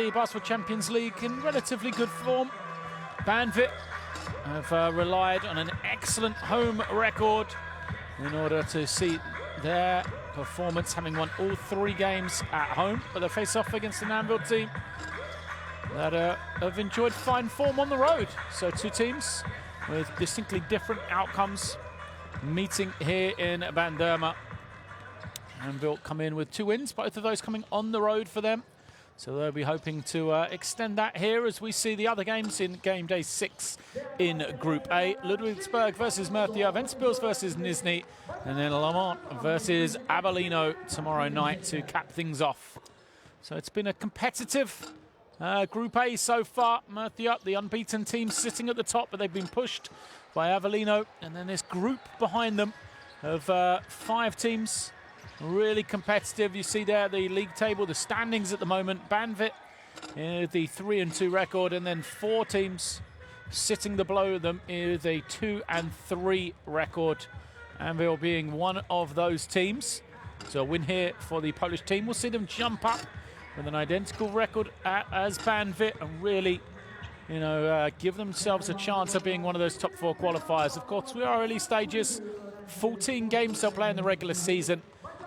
the Basketball Champions League in relatively good form. Banvit have relied on an excellent home record in order to see their performance, having won all 3 games at home, but they face off against an Anwil team that have enjoyed fine form on the road. So 2 teams with distinctly different outcomes meeting here in Banderma. Anwil come in with 2 wins, both of those coming on the road for them. So they'll be hoping to extend that here as we see the other games in game day 6 in Group A. Ludwigsburg versus Murcia, Ventspils versus Nizhny, and then Lamont versus Avellino tomorrow night to cap things off. So it's been a competitive Group A so far. Murcia, the unbeaten team, sitting at the top, but they've been pushed by Avellino. And then this group behind them of 5 teams. Really competitive. You see there the league table, the standings at the moment. Banvit, the 3-2 record, and then 4 teams sitting below them with a 2-3 record. Anwil being one of those teams. So a win here for the Polish team. We'll see them jump up with an identical record as Banvit and really, you know, give themselves a chance of being one of those top 4 qualifiers. Of course, we are early stages. 14 games they'll play in the regular season.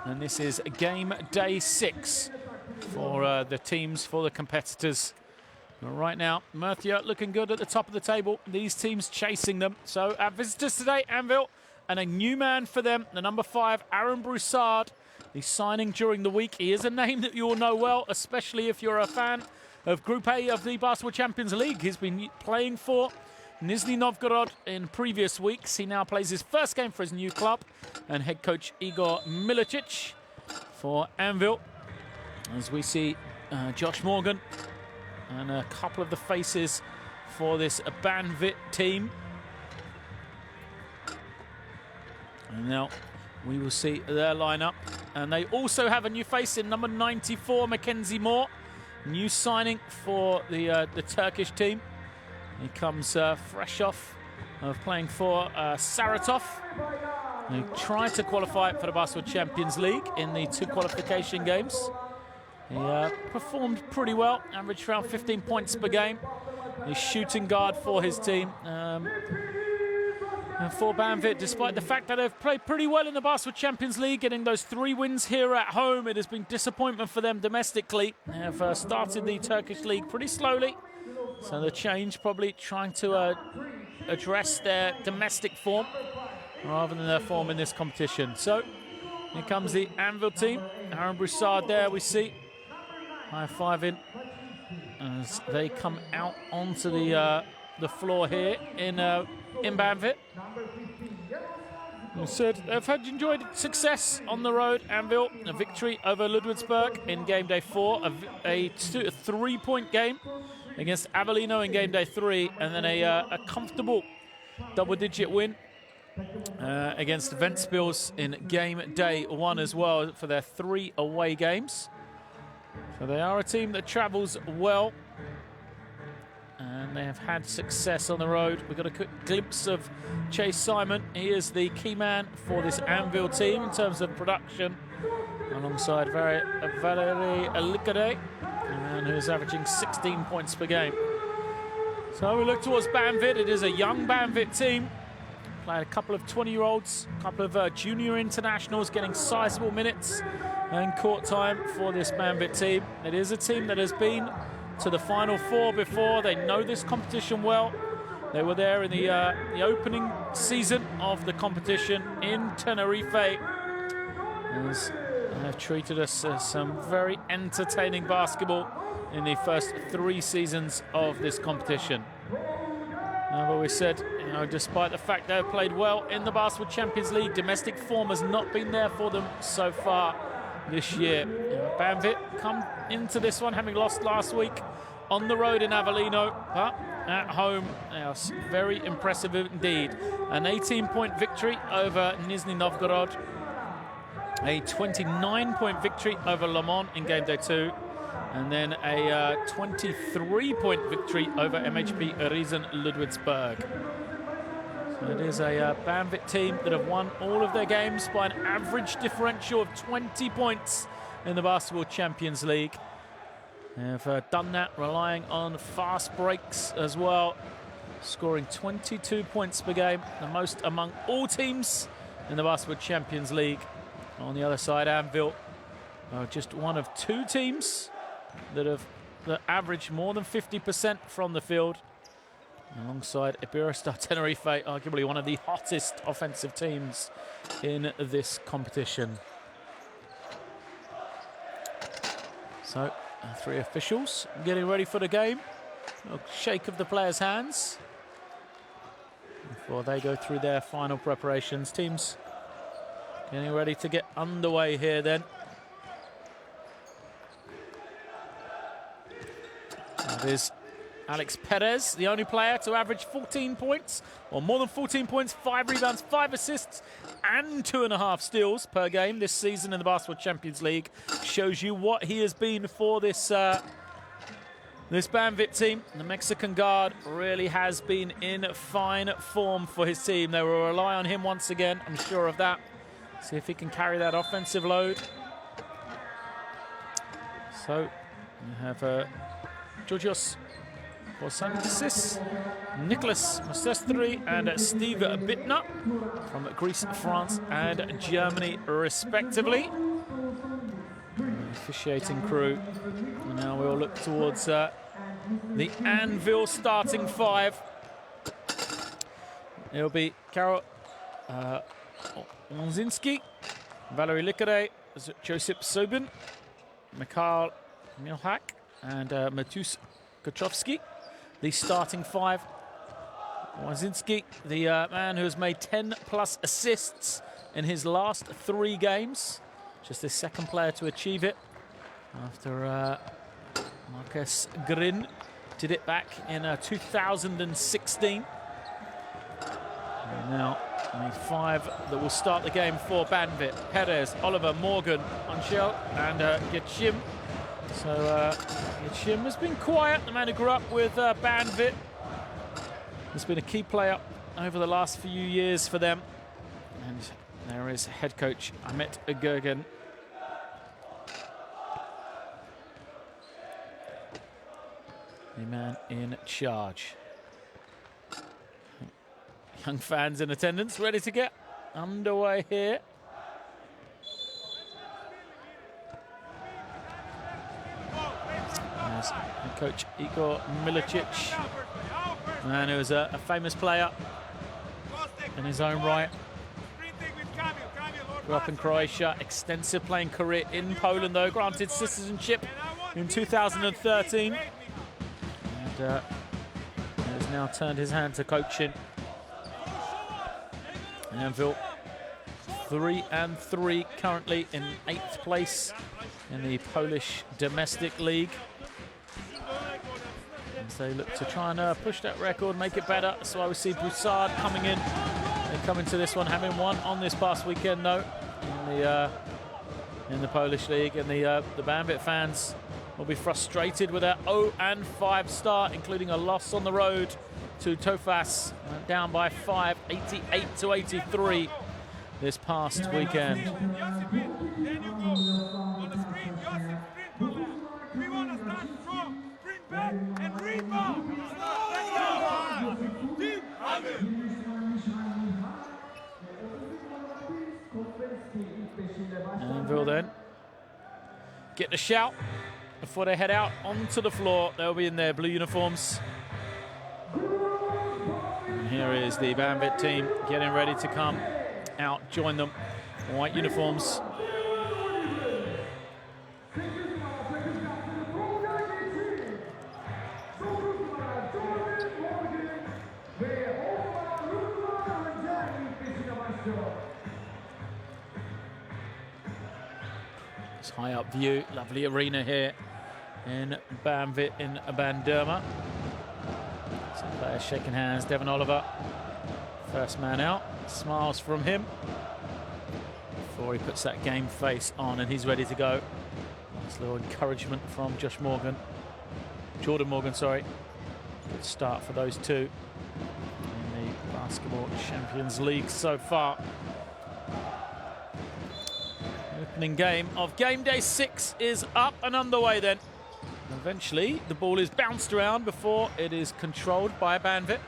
And this is game day 6 for the teams, for the competitors. Right now, Murcia looking good at the top of the table. These teams chasing them. So our visitors today, Anwil, and a new man for them, the number 5, Aaron Broussard. He's signing during the week. He is a name that you all know well, especially if you're a fan of Group A of the Basketball Champions League. He's been playing for Nizhny Novgorod in previous weeks. He now plays his first game for his new club, and head coach Igor Milicic for Anwil. As we see Josh Morgan and a couple of the faces for this Banvit team. And now we will see their lineup. And they also have a new face in number 94, Mackenzie Moore. New signing for the Turkish team. He comes fresh off of playing for Saratov. He tried to qualify for the Basketball Champions League in the 2 qualification games. He performed pretty well, averaged around 15 points per game. He's shooting guard for his team. And for Banvit, despite the fact that they've played pretty well in the Basketball Champions League, getting those 3 wins here at home, it has been disappointment for them domestically. They have started the Turkish league pretty slowly. So the change probably trying to address their domestic form rather than their form in this competition. So here comes the Anwil team. Aaron Broussard there we see. High-fiving as they come out onto the floor here in Banvit. As I said, they've enjoyed success on the road. Anwil, a victory over Ludwigsburg in game day 4, a 3-point game against Avellino in game day 3, and then a comfortable double-digit win against Ventspils in game day 1 as well for their 3 away games. So they are a team that travels well, and they have had success on the road. We've got a quick glimpse of Chase Simon. He is the key man for this Anwil team in terms of production, alongside Valery Alikade, a man who is averaging 16 points per game. So we look towards Banvit. It is a young Banvit team. Played a couple of 20-year-olds, a couple of junior internationals getting sizable minutes and court time for this Banvit team. It is a team that has been to the Final 4 before. They know this competition well. They were there in the opening season of the competition in Tenerife. As they have treated us as some very entertaining basketball in the first 3 seasons of this competition. But we said, you know, despite the fact they've played well in the Basketball Champions League, domestic form has not been there for them so far this year. Banvit come into this one having lost last week on the road in Avellino, but at home they are very impressive indeed. An 18-point victory over Nizhny Novgorod, a 29-point victory over Le Mans in game day 2, and then a 23-point victory over MHP Riesen Ludwigsburg. So it is a Banvit team that have won all of their games by an average differential of 20 points in the Basketball Champions League. Have done that, relying on fast breaks as well, scoring 22 points per game, the most among all teams in the Basketball Champions League. On the other side, Anwil are just one of two teams that average more than 50% from the field, alongside Broussard Tenerife, arguably one of the hottest offensive teams in this competition. So, three officials getting ready for the game. A shake of the players' hands before they go through their final preparations. Teams getting ready to get underway here then. That is Alex Perez, the only player to average 14 points, or more than 14 points, 5 rebounds, 5 assists, and 2.5 steals per game this season in the Basketball Champions League. Shows you what he has been for this this Banvit team. The Mexican guard really has been in fine form for his team. They will rely on him once again, I'm sure of that. See if he can carry that offensive load. So you have Georgios Posantis, Nicholas Mosestri, and Steve Bittner from Greece, France, and Germany, respectively. Officiating crew. And now we'll look towards the Anwil starting 5. It'll be Karol Onzinski, Valery Likare, Josip Sobin, Mikhail Milhak, and Matus Kochovsky. The starting 5. Onzinski, the man who has made 10+ assists in his last 3 games. Just the second player to achieve it after Marcus Grin did it back in 2016. And now the 5 that will start the game for Banvit: Perez, Oliver, Morgan, Anshel, and Yachim. So Yachim has been quiet, the man who grew up with Banvit. Has been a key player over the last few years for them. And there is head coach Amit Gergen. The man in charge. Young fans in attendance, ready to get underway here. As head coach Igor Milicic, man who is a famous player in his own right. Grew up in Croatia, extensive playing career in Poland though, granted citizenship in 2013. And has now turned his hand to coaching. Anwil 3-3 currently in 8th place in the Polish domestic league. As they look to try and push that record, make it better. So I will see Broussard coming in. They come into this one having won on this past weekend though in the Polish league, and the Banvit fans will be frustrated with their 0-5 start, including a loss on the road to Tofas, down by 5, 88-83 this past weekend. Anwil then get the shout before they head out onto the floor. They'll be in their blue uniforms. And here is the Banvit team getting ready to come out, join them. White uniforms. This high up view, lovely arena here in Banvit in Banderma. Some players shaking hands. Devon Oliver, first man out, smiles from him before he puts that game face on, and he's ready to go. Nice little encouragement from Jordan Morgan, sorry. Good start for those two in the Basketball Champions League so far. Opening game of game day 6 is up and underway then. Eventually, the ball is bounced around before it is controlled by Banvit.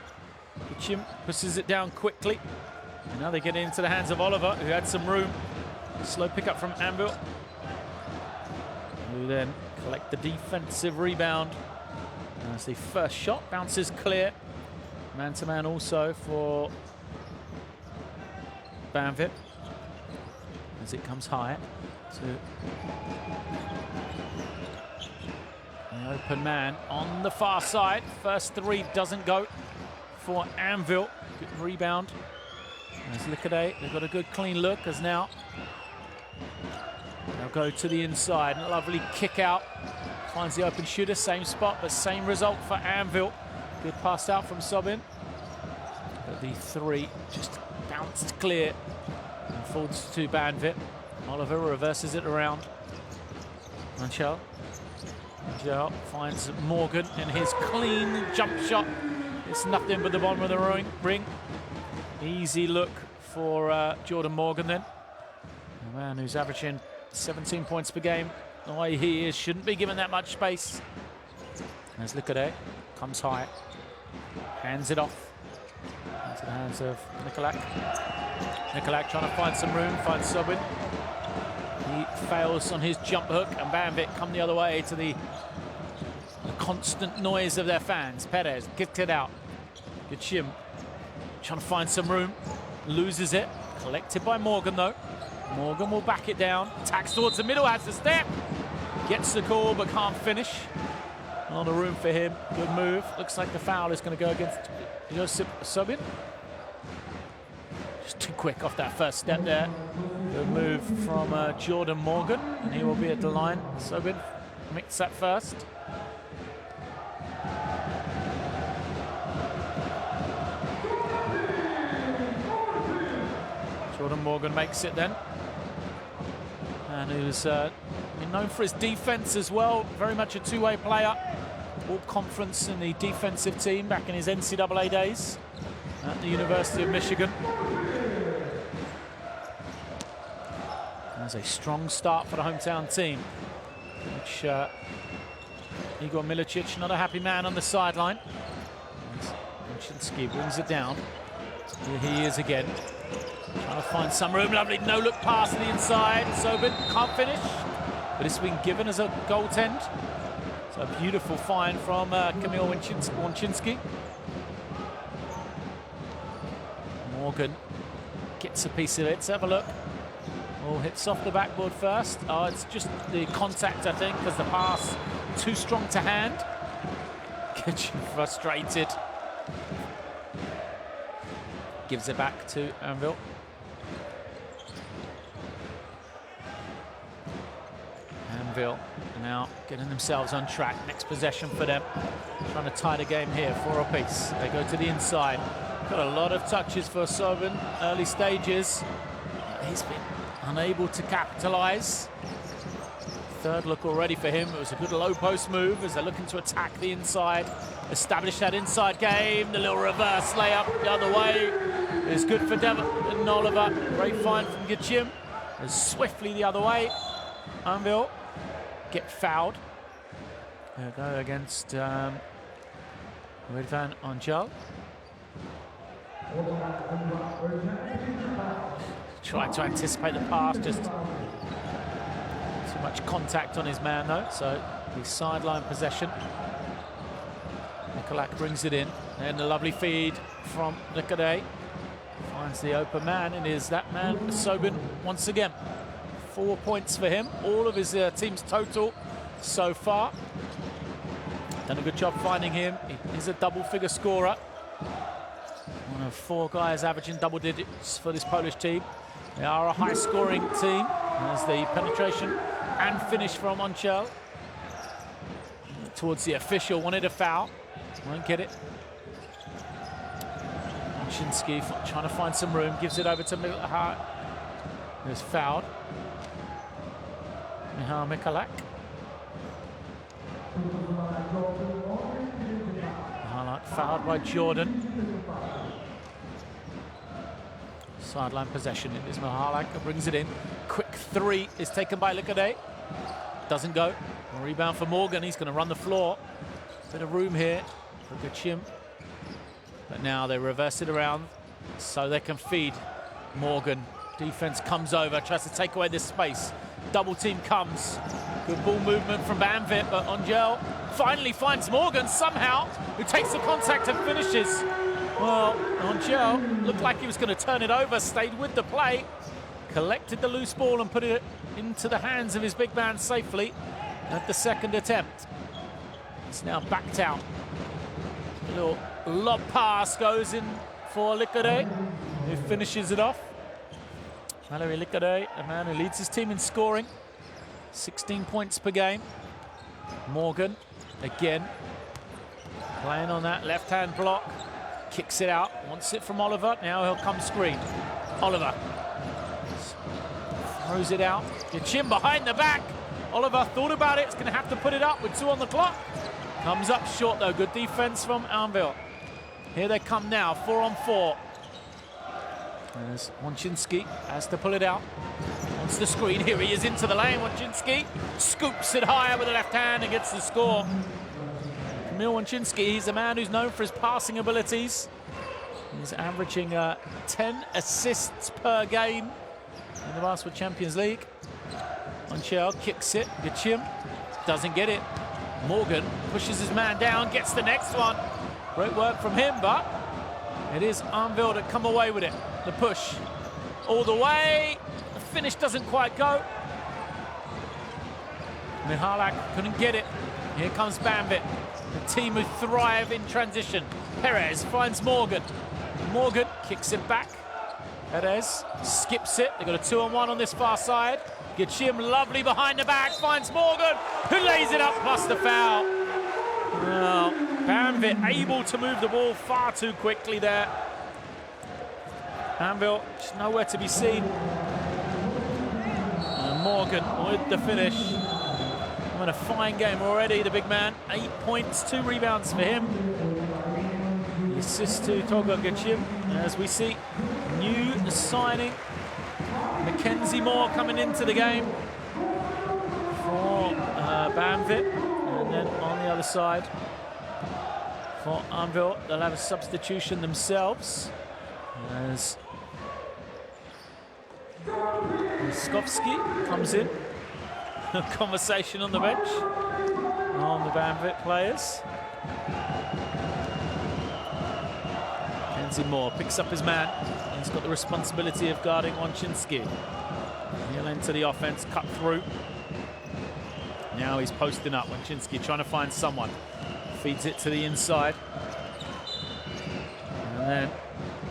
Chim pushes it down quickly. And now they get into the hands of Oliver, who had some room. Slow pickup from Anwil, who then collect the defensive rebound. As the first shot bounces clear. Man-to-man also for Banvit. As it comes high to the open man on the far side. First three doesn't go for Anwil. Good rebound. As Liquidate, they've got a good clean look as now they'll go to the inside. A lovely kick out. Finds the open shooter, same spot, but same result for Anwil. Good pass out from Sobin. But the three just bounced clear and falls to Banvit. Oliver reverses it around. Anwil finds Morgan in his clean jump shot. It's nothing but the bottom of the ring. Easy look for Jordan Morgan then. A man who's averaging 17 points per game. The way he is, shouldn't be given that much space. As Liquidate comes high, hands it off into the hands of Nikolak. Nikolak trying to find some room, finds Sobin. He fails on his jump hook, and Banvit come the other way to the constant noise of their fans. Perez kicked it out. Good shim. Trying to find some room, loses it. Collected by Morgan though. Morgan will back it down, attacks towards the middle, has the step. Gets the call but can't finish. A lot of room for him, good move. Looks like the foul is going to go against Sobin. Just too quick off that first step there. Good move from Jordan Morgan, and he will be at the line. Sobin makes that first. Jordan Morgan makes it then. And who's been known for his defense as well. Very much a two-way player. All conference in the defensive team back in his NCAA days at the University of Michigan. That's a strong start for the hometown team, which Igor Milicic, not a happy man on the sideline. Chinsky brings it down. Here he is again. Trying to find some room, lovely no-look pass to the inside. Sobin can't finish, but it's been given as a goaltend. So a beautiful find from Kamil Wanchinski. Morgan gets a piece of it. Let's have a look. Oh, hits off the backboard first. Oh, it's just the contact, I think, because the pass too strong to hand. Kitchen frustrated. Gives it back to Anwil. Anwil now getting themselves on track. Next possession for them. Trying to tie the game here, 4 apiece. They go to the inside. Got a lot of touches for Sobin, early stages. He's been unable to capitalize. Third look already for him. It was a good low post move as they're looking to attack the inside. Establish that inside game. The little reverse layup the other way is good for Devon and Oliver. Great find from Gitchim. As swiftly the other way. Anwil get fouled. They'll go against Banvit and Anwil. Trying to anticipate the pass, just too much contact on his man though, so the sideline possession. Nikolak brings it in, and a lovely feed from Liquidate. Finds the open man, and is that man Sobin once again. 4 points for him, all of his team's total so far. Done a good job finding him. He's a double-figure scorer. One of 4 guys averaging double digits for this Polish team. They are a high-scoring team. There's the penetration and finish from Anwil. Towards the official, wanted a foul. Won't get it. Chinsky trying to find some room, gives it over to Mihal. Who's fouled. Mihal Mikolak. Mihalak fouled by Jordan. Sideline possession. It is Mihalak who brings it in. Quick 3 is taken by Liquidate. Doesn't go. Rebound for Morgan. He's going to run the floor. Bit of room here for Gachim. But now they reverse it around so they can feed Morgan. Defense comes over, tries to take away this space. Double team comes. Good ball movement from Banvit, but Angel finally finds Morgan somehow, who takes the contact and finishes. Well, Angel looked like he was going to turn it over, stayed with the play, collected the loose ball and put it into the hands of his big man safely at the second attempt. It's now backed out. A little lob pass goes in for Likode, who finishes it off. Valerie Likode, a man who leads his team in scoring. 16 points per game. Morgan, again, playing on that left-hand block. Kicks it out, wants it from Oliver. Now he'll come screen. Oliver throws it out. Gachim behind the back. Oliver thought about it. It's going to have to put it up with 2 on the clock. Comes up short, though. Good defense from Anwil. Here they come now, 4-on-4. As Wojcinski has to pull it out. Wants the screen. Here he is into the lane. Wojcinski scoops it higher with the left hand and gets the score. Kamil Wojcinski, he's a man who's known for his passing abilities. He's averaging 10 assists per game in the Basketball Champions League. Montiel kicks it. Gachim doesn't get it. Morgan pushes his man down, gets the next one. Great work from him, but it is Anwil to come away with it. The push all the way. The finish doesn't quite go. Mihalak couldn't get it. Here comes Banvit, the team who thrive in transition. Perez finds Morgan. Morgan kicks it back. Perez skips it. They've got a 2-on-1 on this far side. Gachim lovely behind the back, finds Morgan, who lays it up plus the foul. Well, Banvit able to move the ball far too quickly there. Anwil just nowhere to be seen. And Morgan with the finish. What a fine game already, the big man. 8 points, 2 rebounds for him. The assist to Tolga Gachim. As we see, new signing Mackenzie Moore coming into the game for Banvit. And then on the other side for Anwil, they'll have a substitution themselves. As Skovsky comes in. A conversation on the bench on the Banvit players. Mackenzie Moore picks up his man. He's got the responsibility of guarding Wojcinski. He'll enter the offense, cut through. Now he's posting up. Wojcinski trying to find someone. Feeds it to the inside. And then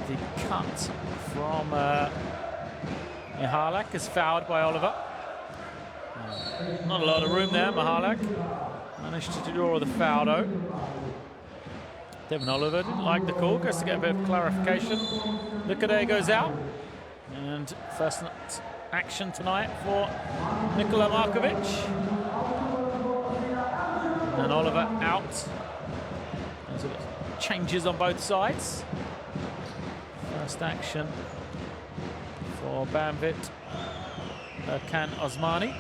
the cut from Mihalak is fouled by Oliver. Not a lot of room there. Mihalak managed to draw the foul though. Devin Oliver didn't like the call, goes to get a bit of clarification. Likode goes out. And first action tonight for Nikola Markovic. And Oliver out. There's changes on both sides. First action for Banvit, Erkan Osmani.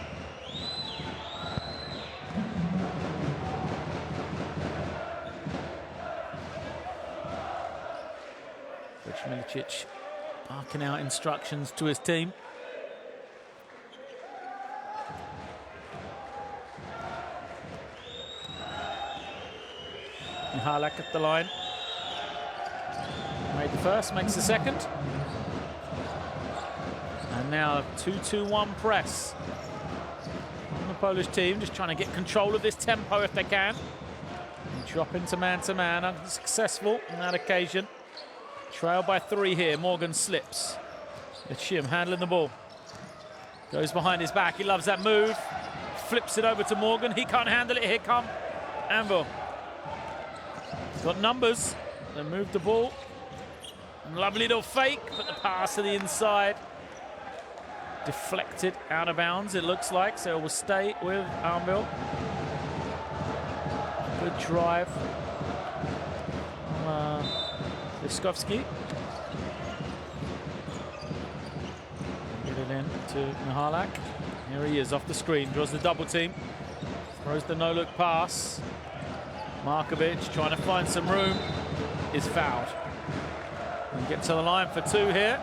Milicic barking out instructions to his team. Mihalak at the line. Made the first, makes the second. And now a 2-2-1 press on the Polish team, just trying to get control of this tempo if they can. And drop into man-to-man, unsuccessful on that occasion. Trail by 3 here. Morgan slips. Gachim handling the ball. Goes behind his back. He loves that move. Flips it over to Morgan. He can't handle it. Here come Anwil. He's got numbers. They move the ball. Lovely little fake, but the pass to the inside. Deflected out of bounds, it looks like. So it will stay with Anwil. Good drive. Skovsky. Get it in to Mihalak. Here he is off the screen, draws the double team. Throws the no-look pass. Markovic trying to find some room. Is fouled. And get to the line for two here.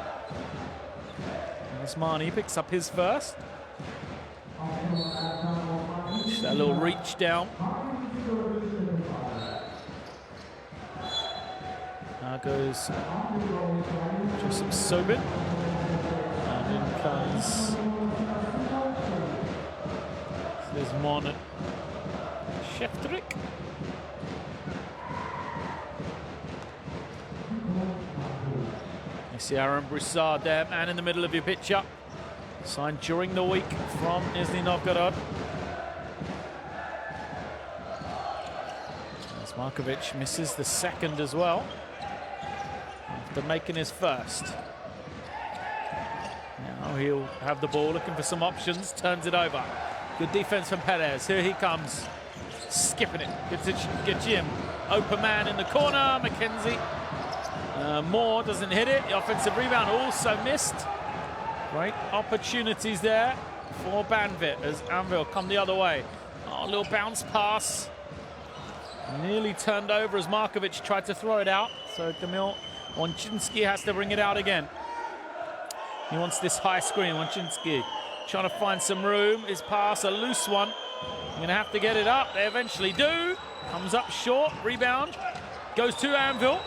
And Osmani picks up his first. Just that little reach down. Now goes Joseph Sobin. And in comes Mon Shefterik. You see Aaron Broussard there, man in the middle of your picture. Signed during the week from Nizhny Novgorod. As Markovic misses the second as well, after making his first. Now he'll have the ball, looking for some options, turns it over. Good defense from Perez. Here he comes, skipping it. Good to Jim. Open man in the corner. McKenzie. Moore doesn't hit it. The offensive rebound also missed. Great opportunities there for Banvit as Anwil come the other way. Oh, a little bounce pass. Nearly turned over as Markovic tried to throw it out. So Kamil Wonczynski has to bring it out again. He wants this high screen. Wonczynski trying to find some room. His pass, a loose one. I'm going to have to get it up. They eventually do. Comes up short. Rebound. Goes to Anwil.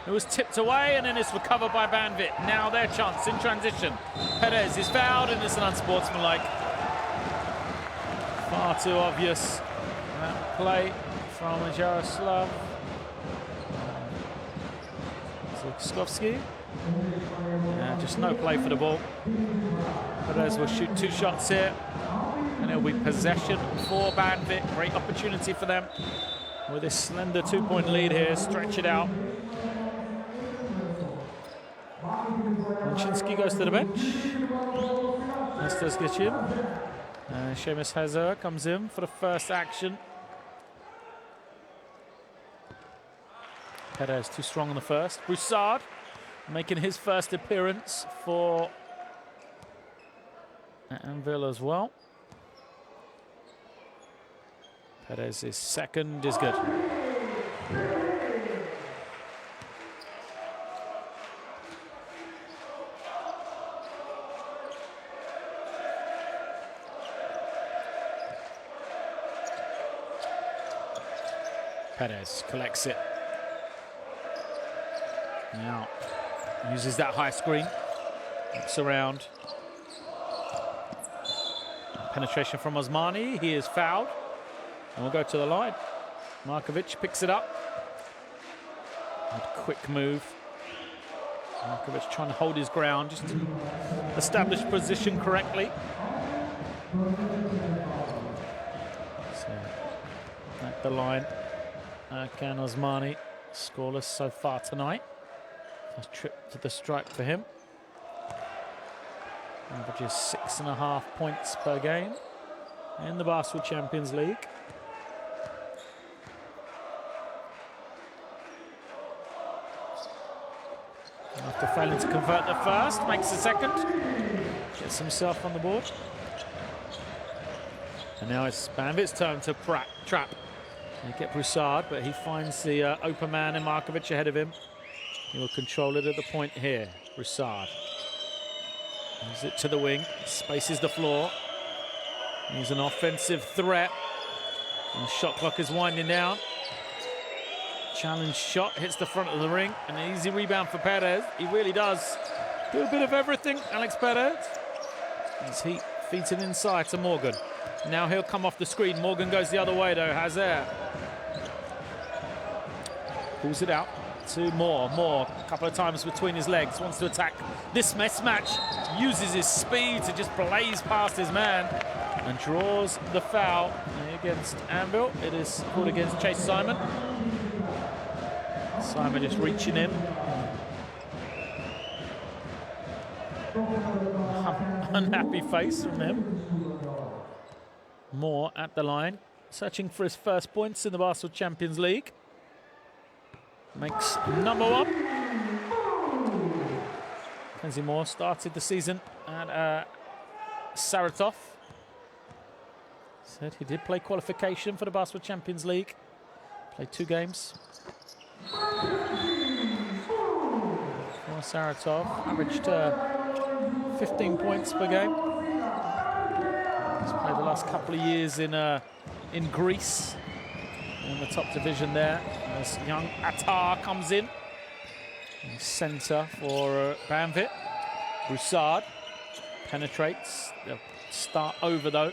It was tipped away and then it's recovered by Banvit. Now their chance in transition. Perez is fouled and it's an unsportsmanlike. Far too obvious. That play from Jaroslav Zukowski. Yeah, just no play for the ball. Perez will shoot two shots here. And it'll be possession for Banvit. Great opportunity for them. With this slender 2-point lead here, stretch it out. Wonczynski goes to the bench. Nestor Zgichin. Seamus Hazer comes in for the first action. Perez too strong on the first. Broussard making his first appearance for Anwil as well. Perez's second is good. Perez collects it. Now uses that high screen. Looks around. Penetration from Osmani. He is fouled. And we'll go to the line. Markovic picks it up. And quick move. Markovic trying to hold his ground, just to establish position correctly. So at the line. Can Osmani scoreless so far tonight. First trip to the stripe for him. Averages 6.5 points per game in the Basketball Champions League. After failing to convert the first, makes the second. Gets himself on the board. And now it's Banvit's turn to trap. They get Broussard, but he finds the open man in Markovic ahead of him. He will control it at the point here. Broussard moves it to the wing, spaces the floor. He's an offensive threat. And the shot clock is winding down. Challenge shot hits the front of the ring. An easy rebound for Perez. He really does do a bit of everything, Alex Perez. As he feeds it inside to Morgan. Now he'll come off the screen. Morgan goes the other way though. Hazer pulls it out to Moore. Moore a couple of times between his legs. Wants to attack this mismatch. Uses his speed to just blaze past his man. And draws the foul against Anwil. It is called against Chase Simon. Simon just reaching in. Unhappy face from him. Moore at the line, searching for his first points in the Basketball Champions League. Makes number one. Kenzie Moore started the season at Saratov. Said he did play qualification for the Basketball Champions League. Played 2 games. For Saratov, averaged 15 points per game. He's played the last couple of years in Greece, in the top division there. As young Attar comes in. Centre for Banvit. Broussard penetrates. They'll start over though.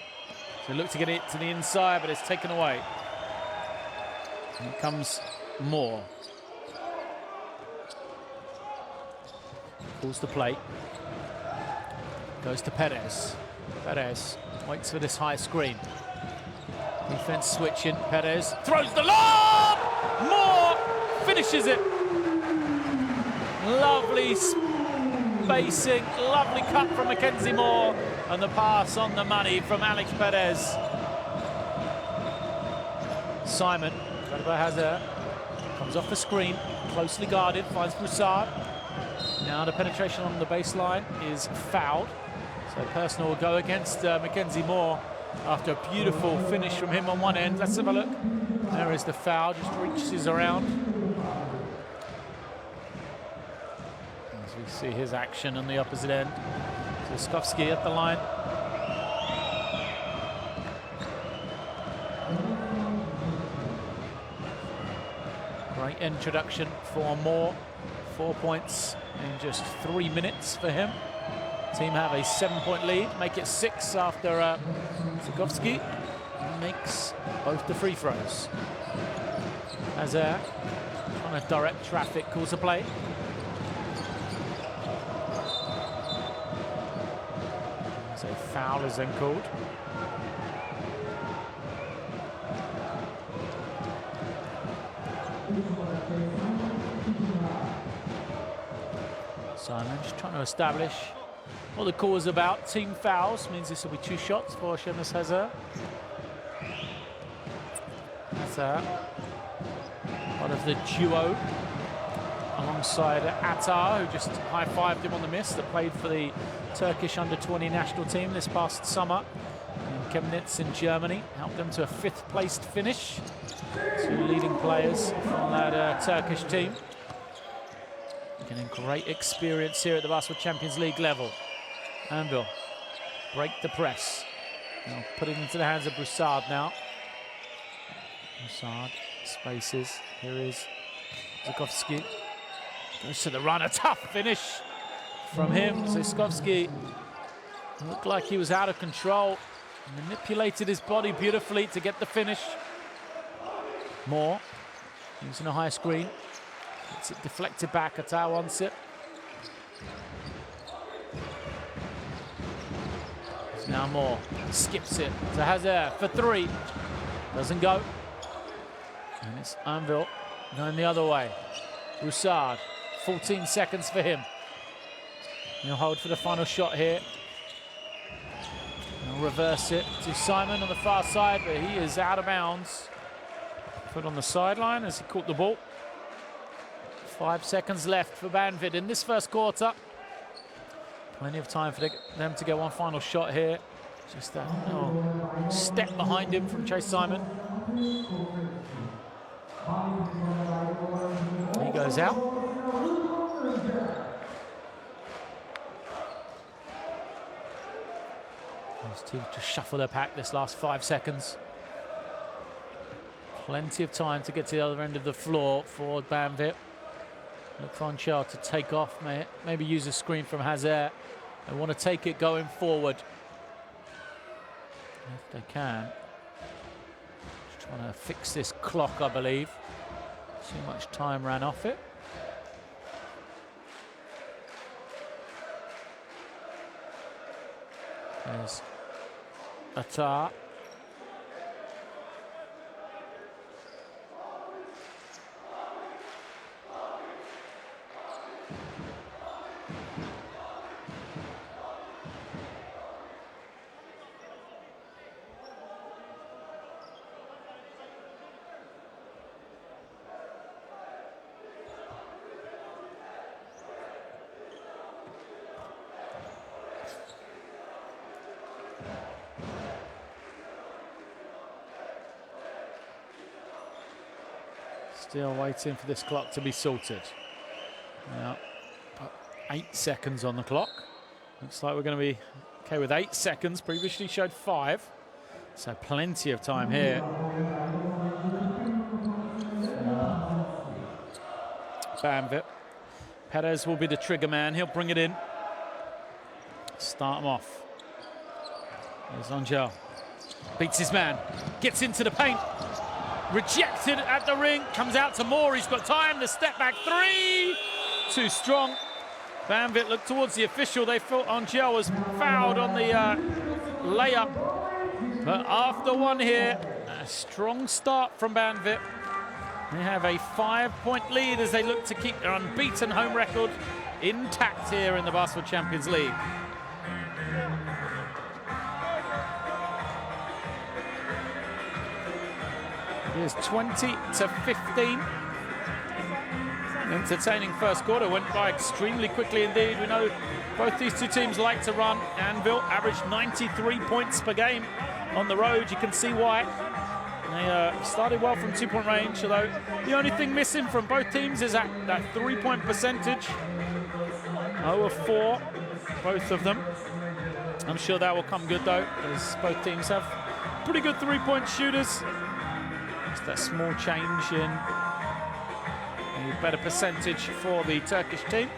So look to get it to the inside, but it's taken away. Here comes Moore. Pulls the play. Goes to Perez. Perez waits for this high screen. Defense switching. Perez throws the lob! Moore finishes it. Lovely spacing, lovely cut from Mackenzie Moore, and the pass on the money from Alex Perez. Simon, Hazard, comes off the screen, closely guarded, finds Broussard. Now the penetration on the baseline is fouled. So personal will go against Mackenzie Moore after a beautiful finish from him on one end. Let's have a look. There is the foul, just reaches around. As we see his action on the opposite end. Zaskovsky at the line. Great introduction for Moore. 4 points in just 3 minutes for him. Team have a 7-point lead, make it 6 after Zaskovsky makes both the free throws. Hazard trying to direct traffic, calls a play. So foul is then called. Simon just trying to establish what the call is about. Team fouls means this will be 2 shots for Seamus Hazard. Hazard, part of the duo alongside Attar, who just high-fived him on the miss, that played for the Turkish under-20 national team this past summer in Chemnitz in Germany. Helped them to a 5th-placed finish. 2 leading players from that Turkish team. Getting great experience here at the Basketball Champions League level. Anwil break the press. Now put it into the hands of Broussard now. Broussard spaces. Here is Zaskovsky. Goes to the run. A tough finish from him. Zaskovsky looked like he was out of control. Manipulated his body beautifully to get the finish. Moore using a high screen. It's it deflected back. Attar wants it. It's now Moore. Skips it to Hazard for 3. Doesn't go. And it's Anwil going the other way. Broussard. 14 seconds for him. He'll hold for the final shot here. He'll reverse it to Simon on the far side, but he is out of bounds. Put on the sideline as he caught the ball. 5 seconds left for Banvit in this first quarter. Plenty of time for them to get one final shot here. Just that step behind him from Chase Simon. He goes out. Those teams to shuffle their pack this last 5 seconds. Plenty of time to get to the other end of the floor for Banvit. Look for Anchel to take off, maybe use a screen from Hazard. They want to take it going forward. If they can. Just trying to fix this clock, I believe. Too much time ran off it. There's Attar. Still waiting for this clock to be sorted. Now, 8 seconds on the clock. Looks like we're going to be okay with 8 seconds. Previously showed 5. So plenty of time here. Banvit. Perez will be the trigger man. He'll bring it in. Start him off. There's Angel. Beats his man. Gets into the paint. Rejected at the ring. Comes out to Moore. He's got time. The step back 3. Too strong. Banvit looked towards the official. They felt Angel was fouled on the layup. But after one here, a strong start from Banvit. They have a 5-point lead as they look to keep their unbeaten home record intact here in the Basketball Champions League. It is 20-15. Entertaining first quarter, went by extremely quickly indeed. We know both these two teams like to run. Anvil averaged 93 points per game on the road. You can see why. They started well from 2-point range, although the only thing missing from both teams is that 3-point percentage. 0 of 4, both of them. I'm sure that will come good though, as both teams have pretty good 3-point shooters. Just that small change in a better percentage for the Turkish team.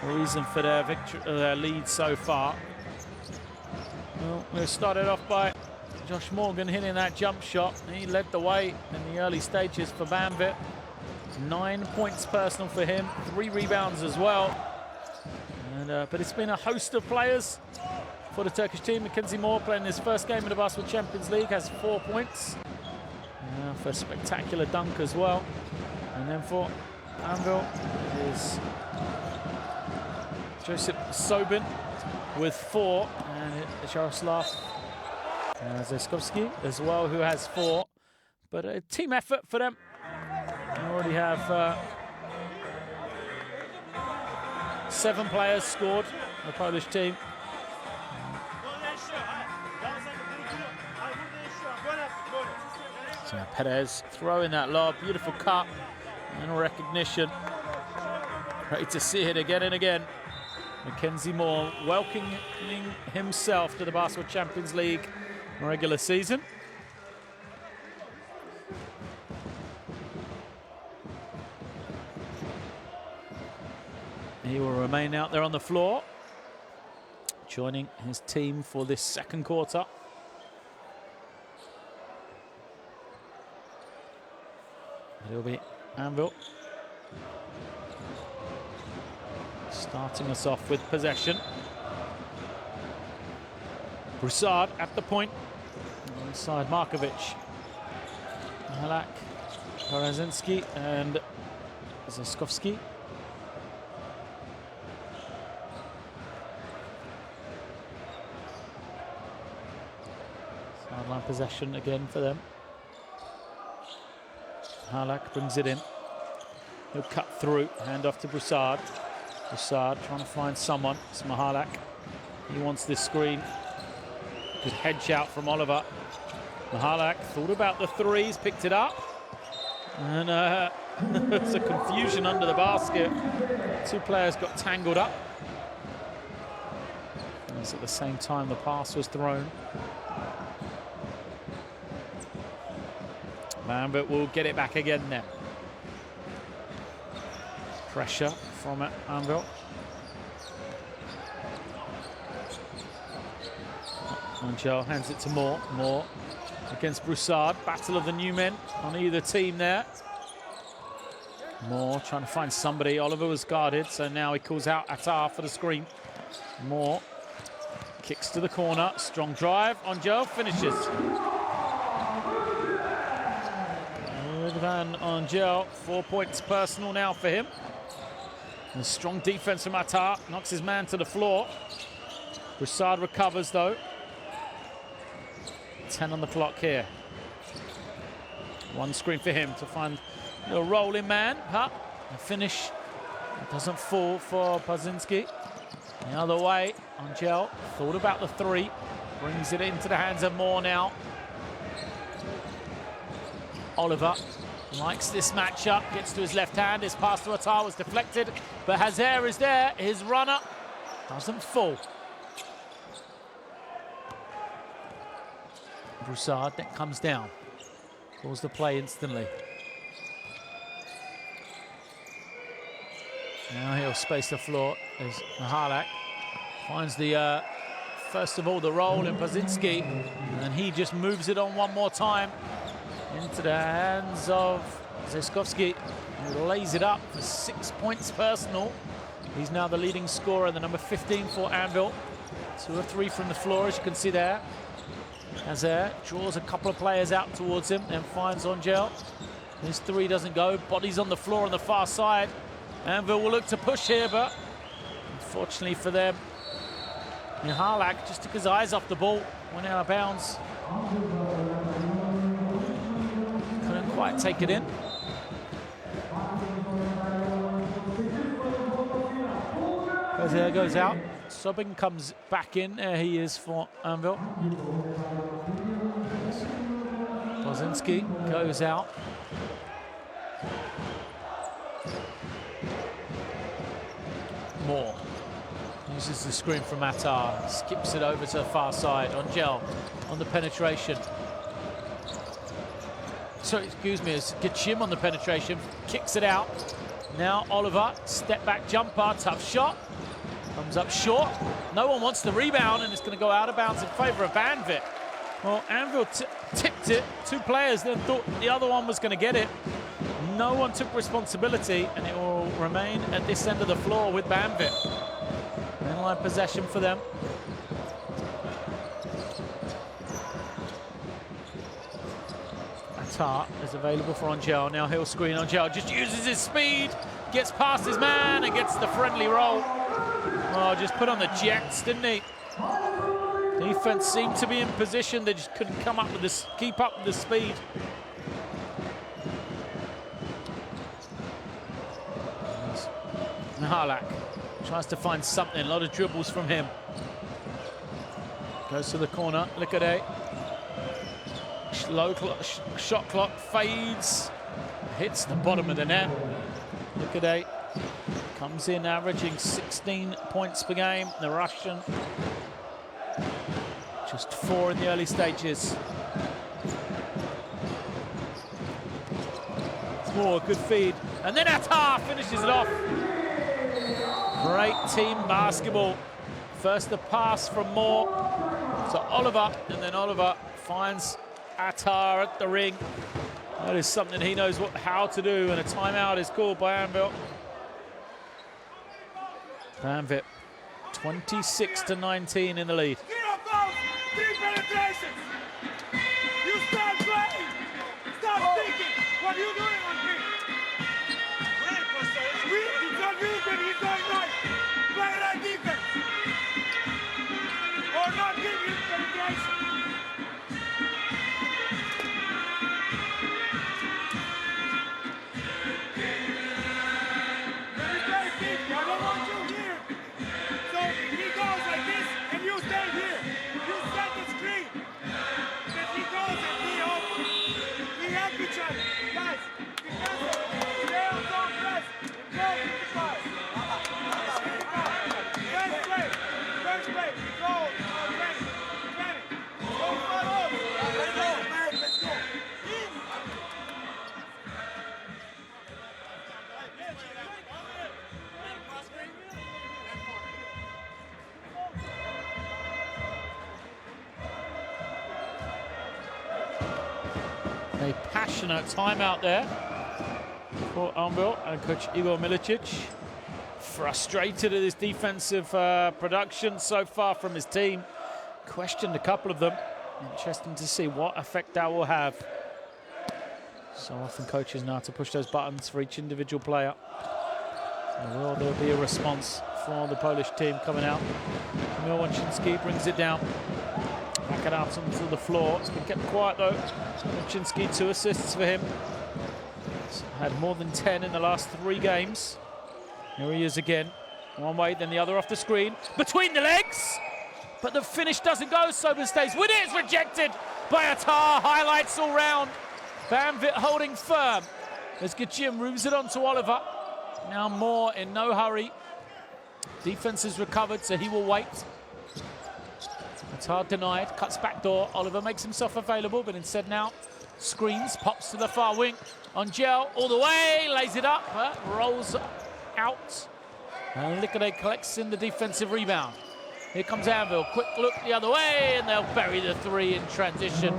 The reason for their victory, their lead so far. Well, we started off by Josh Morgan hitting that jump shot. He led the way in the early stages for Banvit. 9 points personal for him, 3 rebounds as well. And, but it's been a host of players for the Turkish team. Mackenzie Moore playing his first game in the Basketball Champions League has 4 points. For a spectacular dunk as well. And then for Anvil is Joseph Sobin with 4, and Jaroslav Zeskovsky as well, who has 4. But a team effort for them. They already have 7 players scored, the Polish team. So Perez throwing that lob, beautiful cut and recognition. Great to see it again and again. Mackenzie Moore welcoming himself to the Basketball Champions League regular season. He will remain out there on the floor, joining his team for this second quarter. It'll be Anvil starting us off with possession. Broussard at the point. Inside Markovic. Halak, Parazinski and Zaskovsky. Sideline possession again for them. Halak brings it in. He'll cut through, hand off to Broussard. Broussard trying to find someone. It's Mahalak. He wants this screen. Good head shout from Oliver. Mahalak thought about the threes, picked it up. And it's a confusion under the basket. 2 players got tangled up. As at the same time the pass was thrown. Banvit will get it back again then. Pressure from Anvil. Angel hands it to Moore. Moore against Broussard. Battle of the new men on either team there. Moore trying to find somebody. Oliver was guarded, so now he calls out Attar for the screen. Moore kicks to the corner. Strong drive. Angel finishes. Van Angel, 4 points personal now for him. And strong defense from Attar, knocks his man to the floor. Broussard recovers though. 10 on the clock here. One screen for him to find the rolling man. The finish doesn't fall for Pazinski. The other way, Angel thought about the 3, brings it into the hands of Moore now. Oliver Likes this matchup, gets to his left hand. His pass to Attar was deflected, but Hazer is there. His runner doesn't fall. Broussard then comes down, calls the play instantly. Now he'll space the floor as Mahalak finds the, first of all, the roll in Pazinski, and he just moves it on one more time into the hands of Zeskovski, who lays it up for 6 points personal. He's now the leading scorer, the number 15 for Anvil. 2 of 3 from the floor, as you can see there. Hazer draws a couple of players out towards him, then finds Angel. His 3 doesn't go. Bodies on the floor on the far side. Anvil will look to push here, but unfortunately for them, Mihalak just took his eyes off the ball, went out of bounds. Couldn't quite take it in. Hazer goes out. Sobin comes back in. There he is for Anvil. Bozinski goes out. Moore uses the screen from Attar, skips it over to the far side. Angel on the penetration. Sorry, excuse me, it's Gachim on the penetration, kicks it out. Now Oliver, step back jumper, tough shot. Comes up short. No one wants the rebound, and it's going to go out of bounds in favour of Banvit. Well, Anvil tipped it. 2 players then thought the other one was going to get it. No one took responsibility, and it will remain at this end of the floor with Banvit. Inline possession for them. Attar is available for Angel. Now he'll screen. Angel just uses his speed, gets past his man, and gets the friendly roll. Oh, just put on the jets, didn't he? Defense seemed to be in position. They just couldn't come up with this, keep up with the speed. Mahalak tries to find something. A lot of dribbles from him. Goes to the corner. Likade. Shot clock fades. Hits the bottom of the net. Likade comes in averaging 16 points per game. The Russian, just 4 in the early stages. More good feed. And then Attar finishes it off. Great team basketball. First the pass from Moore to Oliver, and then Oliver finds Attar at the ring. That is something he knows how to do, and a timeout is called by Anvil. Banvit 26-19 in the lead. 3 penetrations. You start playing. Stop thinking. What are you doing on me? He's not moving. He's not right. Play that defense. Or not give you penetration. I don't want you here. So he goes like this, and you stay here. You set the screen. Then he goes and he opens. We help each other. Guys, defensive, stay on zone press, and go with the pass. First play, go, ready. Don't fall off. Let's go, man, let's go. A passionate timeout there for Anvil and coach Igor Milicic. Frustrated at his defensive production so far from his team. Questioned a couple of them. Interesting to see what effect that will have. So often coaches know how to push those buttons for each individual player. So will there be a response for the Polish team coming out? Kamil Waczynski brings it down. Back it out onto the floor. It's been kept quiet though. Waczynski, 2 assists for him. He's had more than 10 in the last 3 games. Here he is again. One way, then the other off the screen. Between the legs! But the finish doesn't go. Sobin stays with it. It's rejected by Attar. Highlights all round. Banvit holding firm. As Gachim moves it on to Oliver. Now Moore in no hurry. Defense is recovered, so he will wait. Attar denied, cuts back door. Oliver makes himself available, but instead now screens, pops to the far wing. On Gel, all the way, lays it up, rolls out. And Lickaday collects in the defensive rebound. Here comes Anvil, quick look the other way, and they'll bury the three in transition.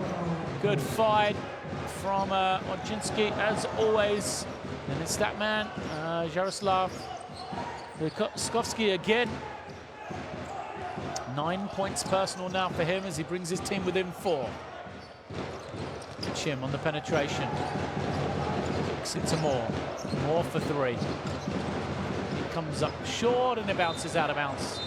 Good fight from Wojcinski, as always. And it's that man, Jaroslav Skowski again. 9 points personal now for him as he brings his team within 4. Chim on the penetration. Kicks it to Moore. Moore for 3. He comes up short and it bounces out of bounds.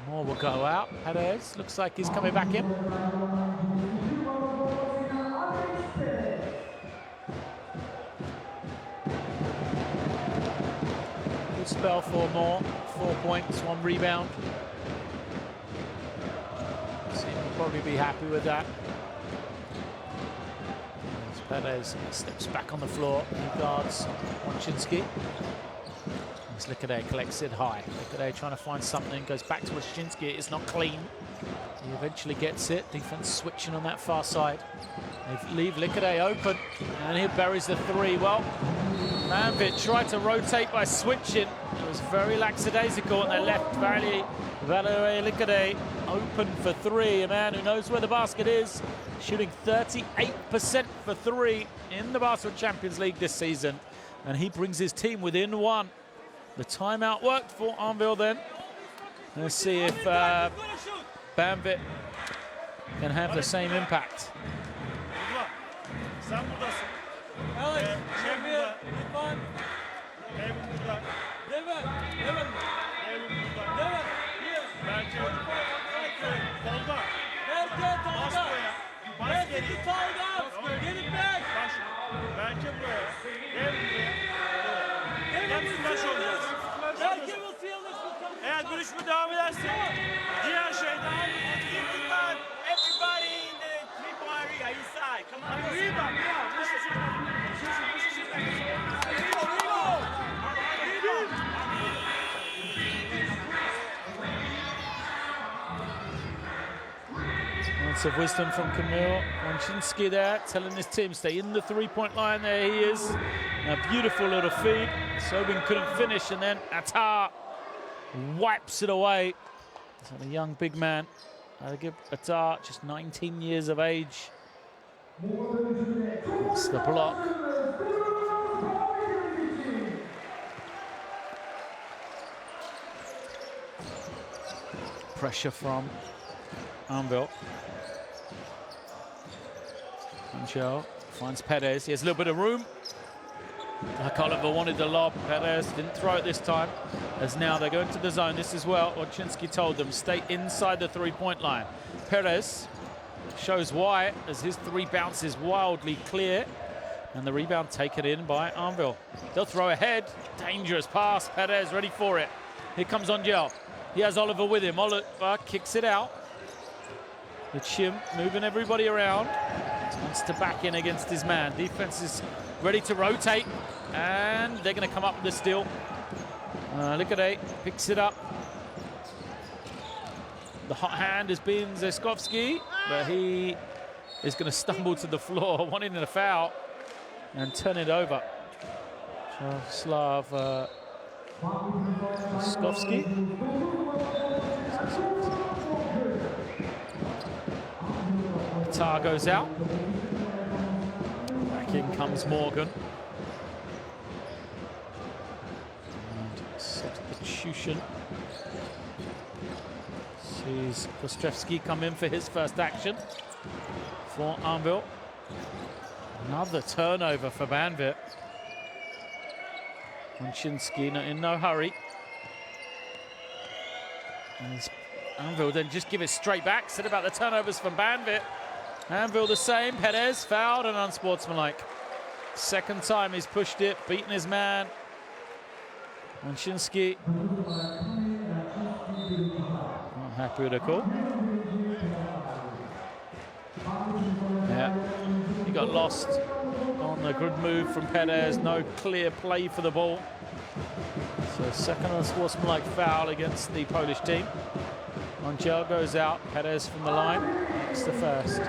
Moore will go out. Perez looks like he's coming back in. Good spell for Moore. 4 points, 1 rebound. So he'll probably be happy with that. As Perez steps back on the floor. He guards Wojcinski. As Lickaday collects it high. Lickaday trying to find something, goes back to Wojcinski. It's not clean. He eventually gets it. Defense switching on that far side. They leave Lickaday open, and he buries the 3. Well, Banvit tried to rotate by switching. It was very lackadaisical, and they left Valerie Lickaday open for 3. A man who knows where the basket is, shooting 38% for 3 in the Basketball Champions League this season, and he brings his team within 1. The timeout worked for Anwil then. Let's see if Banvit can have the same impact. Eğer görüşme devam ederse diğer şeyden everybody in the 3-point area inside. Come on, rebound. Words of wisdom from Kamil Wojcinski there, telling his team stay in the 3-point line. There he is. A beautiful little feed. Sobin couldn't finish, and then Attar wipes it away. So the young big man, Attar, just 19 years of age. It's the block. Pressure from Anwil. Angel finds Perez. He has a little bit of room. Like Oliver wanted the lob. Perez didn't throw it this time. As now they go into the zone. This is where Wojcinski told them, stay inside the 3-point line. Perez shows why, as his 3 bounces wildly clear. And the rebound taken in by Anwil. They'll throw ahead. Dangerous pass. Perez ready for it. Here comes Angel. He has Oliver with him. Oliver kicks it out. The Chim moving everybody around. Wants to back in against his man. Defense is ready to rotate, and they're going to come up with the steal. Lickaday picks it up. The hot hand has been Zeskovsky, but he is going to stumble to the floor, wanting a foul, and turn it over. Jaroslav Zeskovsky. Attar goes out. Back in comes Morgan. And substitution. Sees Kostrevsky come in for his first action for Anwil. Another turnover for Banvit. Wojcinski in no hurry. And Anwil then just give it straight back. Said about the turnovers from Banvit. Anwil the same. Perez fouled and unsportsmanlike. Second time he's pushed it, beaten his man. Wojcinski not happy with the call. Yeah, he got lost on the good move from Perez. No clear play for the ball. So second unsportsmanlike foul against the Polish team. Angel goes out. Perez from the line. Makes the first.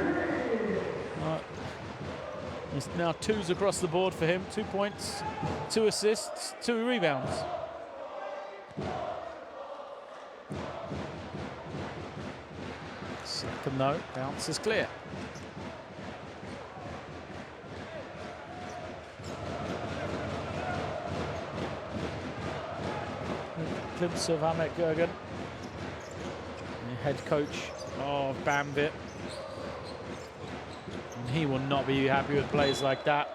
There's now 2s across the board for him. 2 points, 2 assists, 2 rebounds. Second though, bounce is clear. Glimpse of Ahmet Gergen, the head coach of Banvit. And he will not be happy with plays like that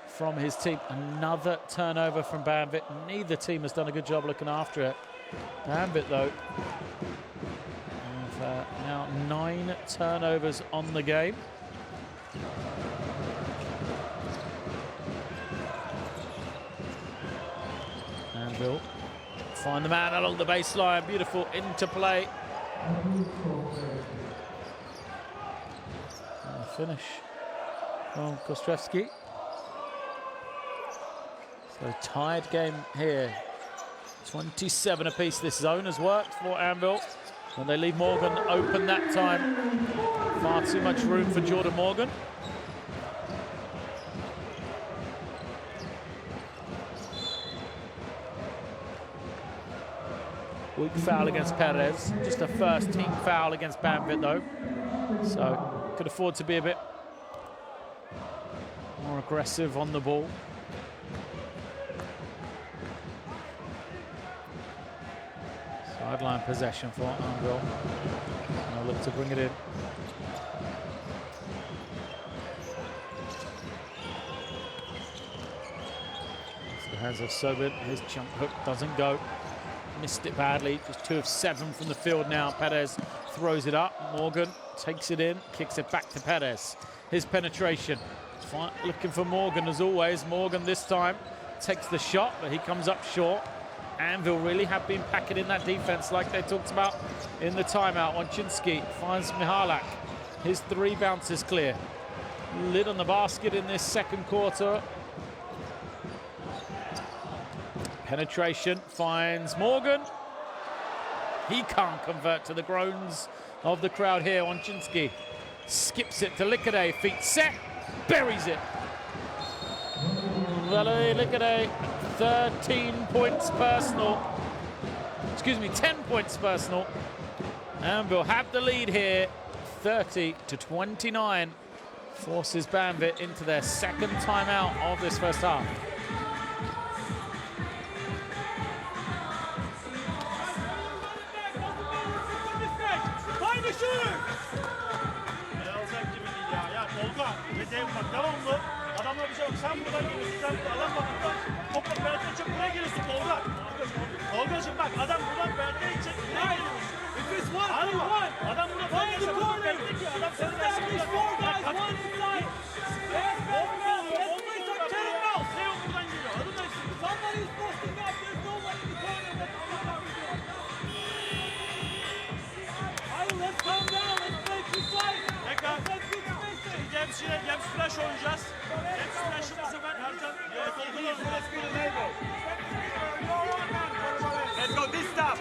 from his team. Another turnover from Banvit. Neither team has done a good job looking after it. Banvit, though, have now 9 turnovers on the game. Anwil find the man along the baseline. Beautiful interplay. Finish from Kostrevski. So tied game here. 27 apiece. This zone has worked for Anvil. And they leave Morgan open that time. Far too much room for Jordan Morgan. Weak foul against Perez. Just a first team foul against Banvit though. So could afford to be a bit more aggressive on the ball. Sideline possession for Anwil. Now look to bring it in. It's the hands of Sobin. His jump hook doesn't go. Missed it badly. Just 2 of 7 from the field now. Perez throws it up. Morgan takes it in, kicks it back to Perez. His penetration. Looking for Morgan as always. Morgan this time takes the shot, but he comes up short. Anvil really have been packing in that defense like they talked about in the timeout. Wojcinski finds Mihalak. His 3 bounces clear. Lid on the basket in this second quarter. Penetration finds Morgan. He can't convert to the groans of the crowd here. Wojcinski skips it to Likade. Feet set, buries it. Valery Likade, 13 points personal. Excuse me, 10 points personal. Anvil have the lead here, 30-29. Forces Banvit into their second timeout of this first half. Devamlı adamla bir şey yok. Sen buradan geliyorsun. Sen adam bakımda topla penaltı için buraya geliyorsun Tolga. Tolga'cığım bak adam buradan penaltı için buraya geliyorsun. Adam burada penaltı için buraya geliyor. Adam seni versin buradan. James Flash oynayacağız. James Flash'ı bu sefer Ercan Let's go this time.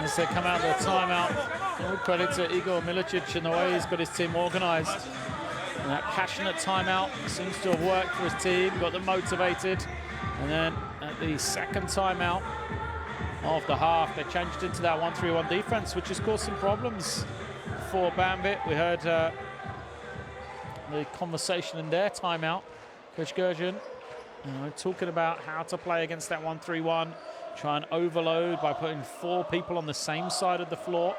As they come out of their timeout, all credit to Igor Milicic and the way he's got his team organised. And that passionate timeout seems to have worked for his team, got them motivated. And then at the second timeout of the half, they changed into that 1-3-1 defense, which has caused some problems for Banvit. We heard the conversation in their timeout. Coach Gergen talking about how to play against that 1-3-1, try and overload by putting 4 people on the same side of the floor.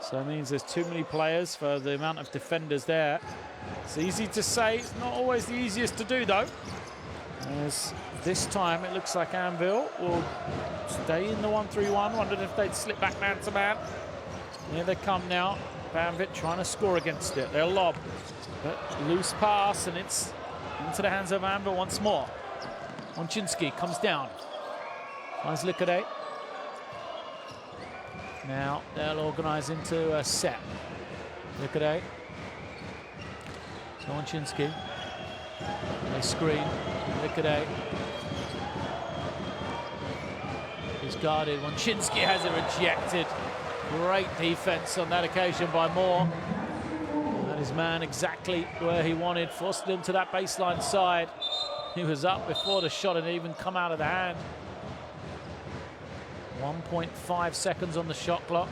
So it means there's too many players for the amount of defenders there. It's easy to say, it's not always the easiest to do though. As this time it looks like Anvil will stay in the 1-3-1. Wondered if they'd slip back man to man. Here they come now. Banvit trying to score against it. They'll lob, but loose pass, and it's into the hands of Anwil once more. Łączyński comes down. Finds Likode. Now they'll organise into a set. Likode. So Łączyński. They screen. Likode. He's guarded. Łączyński has it rejected. Great defense on that occasion by Moore. And his man exactly where he wanted, forced him to that baseline side. He was up before the shot had even come out of the hand. 1.5 seconds on the shot clock.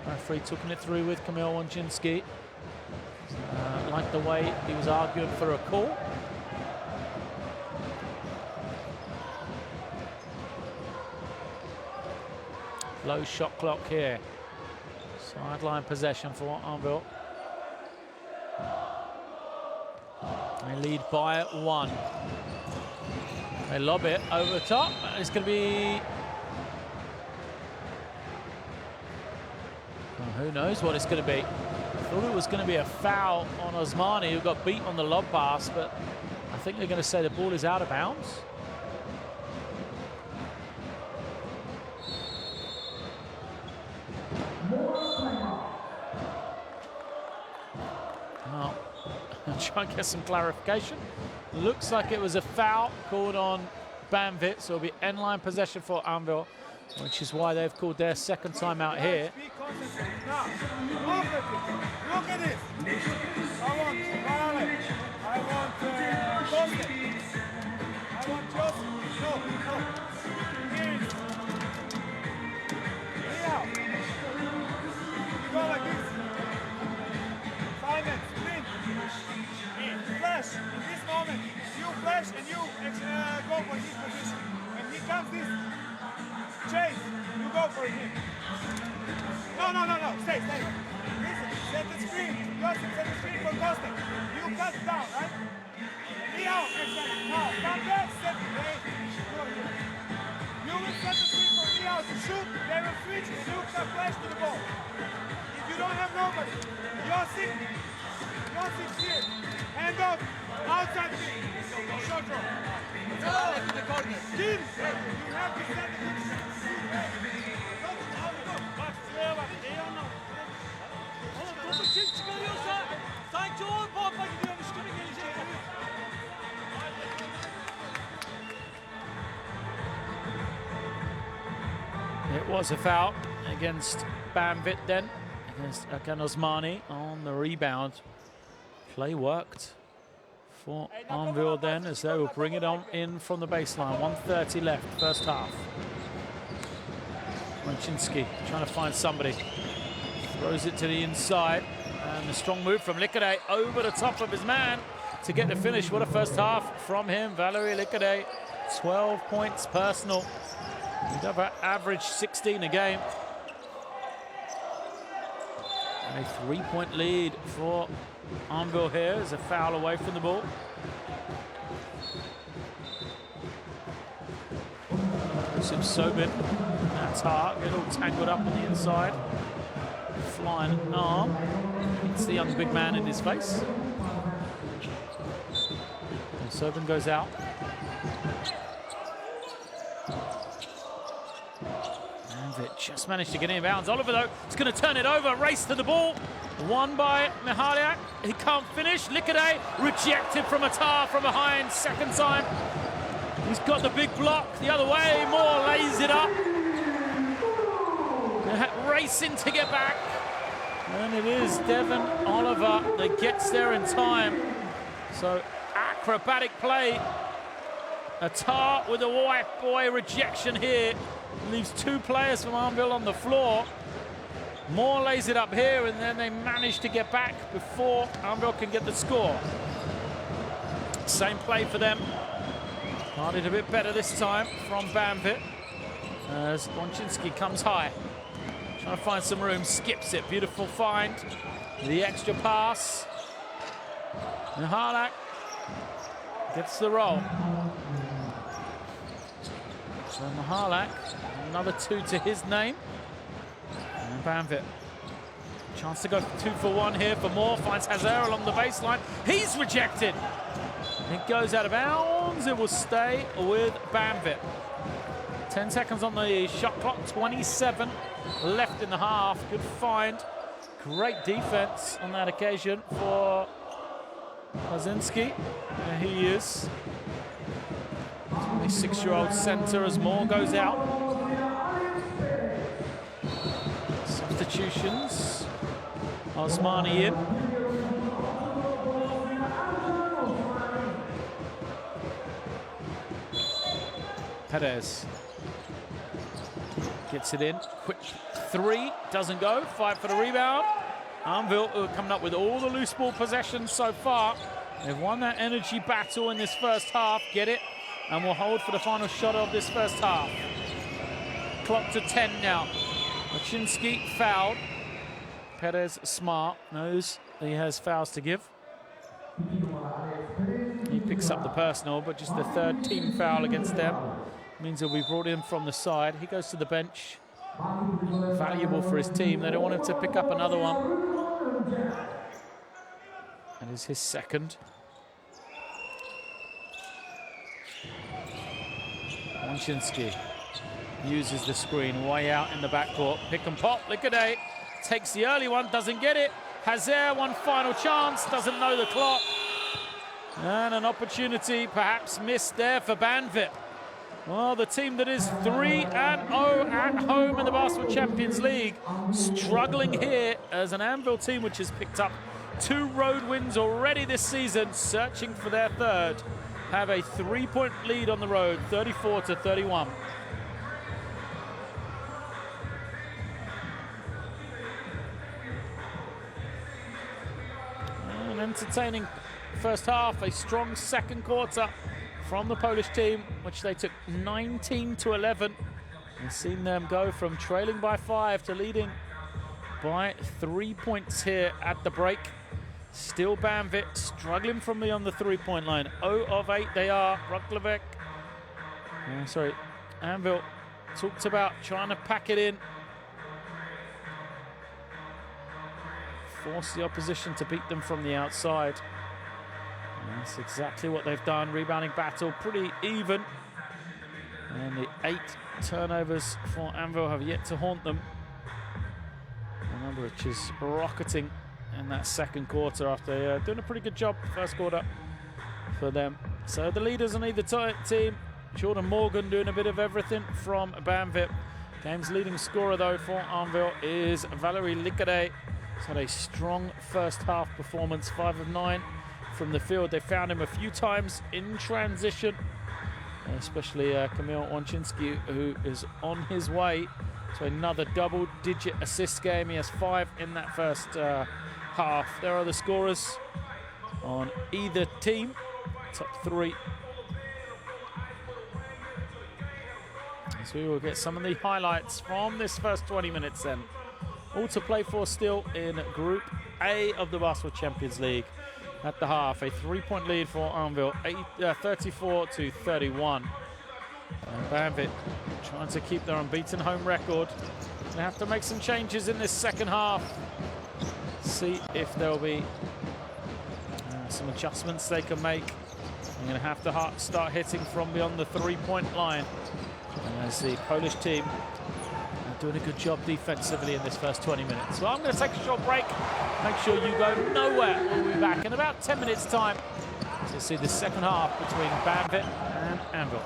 Referee taking it through with Kamil Łączyński. Like the way he was arguing for a call. Low shot clock here. Sideline possession for Anwil. They lead by 1. They lob it over the top. It's going to be... Well, who knows what it's going to be. I thought it was going to be a foul on Osmani, who got beat on the lob pass, but I think they're going to say the ball is out of bounds. Well, I'll try and get some clarification. Looks like it was a foul called on Banvit, so it'll be end-line possession for Anwil, which is why they've called their second time out here. Now, look at this. I want Morales. I want Costa. I want Joseph. No. Here it is. Here. You go like this. Silence. Sprint. Flash. In this moment, you flash and you go for his position. When he comes this chase, you go for him. No. Stay. Listen, set the screen. Joseph, set the screen for Costa. You cut down, right? Be out, exactly. Now, come back, set it. You will set the screen for me out to shoot. They will switch and you can flash to the ball. If you don't have nobody, you're sitting here. Hand off, outside me. Shot drop. Kill. You have to set the position. Bak şuraya bak. İyi anlam. Oğlum topu kim çıkarıyorsa sanki o bomba gidiyormuş gibi gelecek. It was a foul against Banvit then, against Hakan Osmani on the rebound. Play worked for Anwil then, as they will bring it on in from the baseline. 1:30 left, first half. Łączyński trying to find somebody. Throws it to the inside. And the strong move from Likode over the top of his man to get the finish. What a first half from him, Valery Likode. 12 points personal. He'd have average 16 a game. And a 3-point lead for Anwil here as a foul away from the ball. Sobin, that's hard, get all tangled up on the inside. Flying arm. It's the young big man in his face. And Sobin goes out. Banvit just managed to get in bounds. Oliver, though, is going to turn it over. Race to the ball. Won by Mihaliak. He can't finish. Likode rejected from Atar from behind. Second time. He's got the big block the other way. Moore lays it up. Racing to get back. And it is Devon Oliver that gets there in time. So acrobatic play. Atar with a white boy rejection here. Leaves 2 players from Anwil on the floor. Moore lays it up here, and then they manage to get back before Anwil can get the score. Same play for them. Started a bit better this time from Banvit as Łączyński comes high. Trying to find some room, skips it. Beautiful find. The extra pass. Mihaliak gets the roll. So Mihaliak, another 2 to his name. And Banvit. Chance to go 2 for 1 here for Moore. Finds Hazer along the baseline. He's rejected. It goes out of bounds. It will stay with Banvit. 10 seconds on the shot clock, 27 left in the half. Good find. Great defense on that occasion for Kaczynski. There he is. 26-year-old center as Moore goes out. Substitutions. Osmani in. Perez gets it in. Quick three, doesn't go. 5 for the rebound. Anwil coming up with all the loose ball possessions so far. They've won that energy battle in this first half. Get it? And will hold for the final shot of this first half. Clock to 10 now. Kaczynski fouled. Perez smart, knows that he has fouls to give. He picks up the personal, but just the third team foul against them. Means he'll be brought in from the side. He goes to the bench. Valuable for his team. They don't want him to pick up another one. That is his second. Kaczynski uses the screen way out in the backcourt. Pick and pop, liquidate. Takes the early one, doesn't get it. Hazer, one final chance, doesn't know the clock. And an opportunity perhaps missed there for Banvit. Well, the team that is 3-0 at home in the Basketball Champions League, struggling here as an Anvil team which has picked up 2 road wins already this season, searching for their third, have a 3-point lead on the road, 34-31. An entertaining first half, a strong second quarter from the Polish team, which they took 19-11. We've seen them go from trailing by 5 to leading by 3 points here at the break. Still Banvit struggling from beyond the 3-point line. 0 of 8 they are. Ruklavec, Anvil talked about trying to pack it in. Force the opposition to beat them from the outside. And that's exactly what they've done. Rebounding battle pretty even. And the 8 turnovers for Anvil have yet to haunt them. A number which is rocketing in that second quarter after doing a pretty good job first quarter for them. So the leaders on either team, Jordan Morgan doing a bit of everything from Banvit. Game's leading scorer though for Anvil is Valery Likade. He's had a strong first half performance, 5 of 9 from the field. They found him a few times in transition, especially Kamil Łączynski, who is on his way to another double-digit assist game. He has 5 in that first half. There are the scorers on either team, top 3. So we will get some of the highlights from this first 20 minutes then. All to play for still in Group A of the Basketball Champions League. At the half, a 3-point lead for Anvil, 34-31. And Banvit trying to keep their unbeaten home record. They have to make some changes in this second half. See if there'll be some adjustments they can make. They're going to have to start hitting from beyond the 3-point line. And as the Polish team are doing a good job defensively in this first 20 minutes. Well, I'm going to take a short break. Make sure you go nowhere. We'll be back in about 10 minutes' time to see the second half between Banvit and Anvil.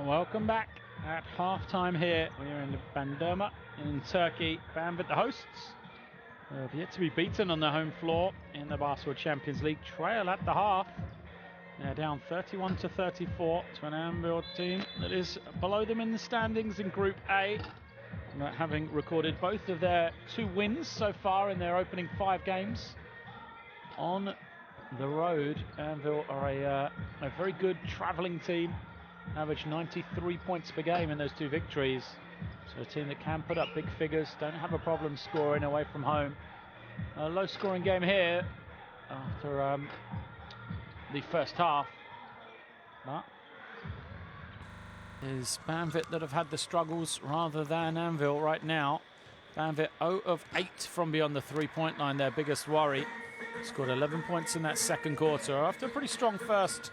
Welcome back at half-time here. We're in Bandırma in Turkey. Banvit, the hosts, have yet to be beaten on their home floor in the Basketball Champions League. Trail at the half. They're down 31-34 to an Anwil team that is below them in the standings in Group A, having recorded both of their 2 wins so far in their opening 5 games. On the road, Anwil are a very good travelling team. Average 93 points per game in those 2 victories. So a team that can put up big figures, don't have a problem scoring away from home. A low scoring game here after the first half. But it is Banvit that have had the struggles rather than Anwil right now. Banvit 0 of 8 from beyond the 3-point line, their biggest worry. Scored 11 points in that second quarter after a pretty strong first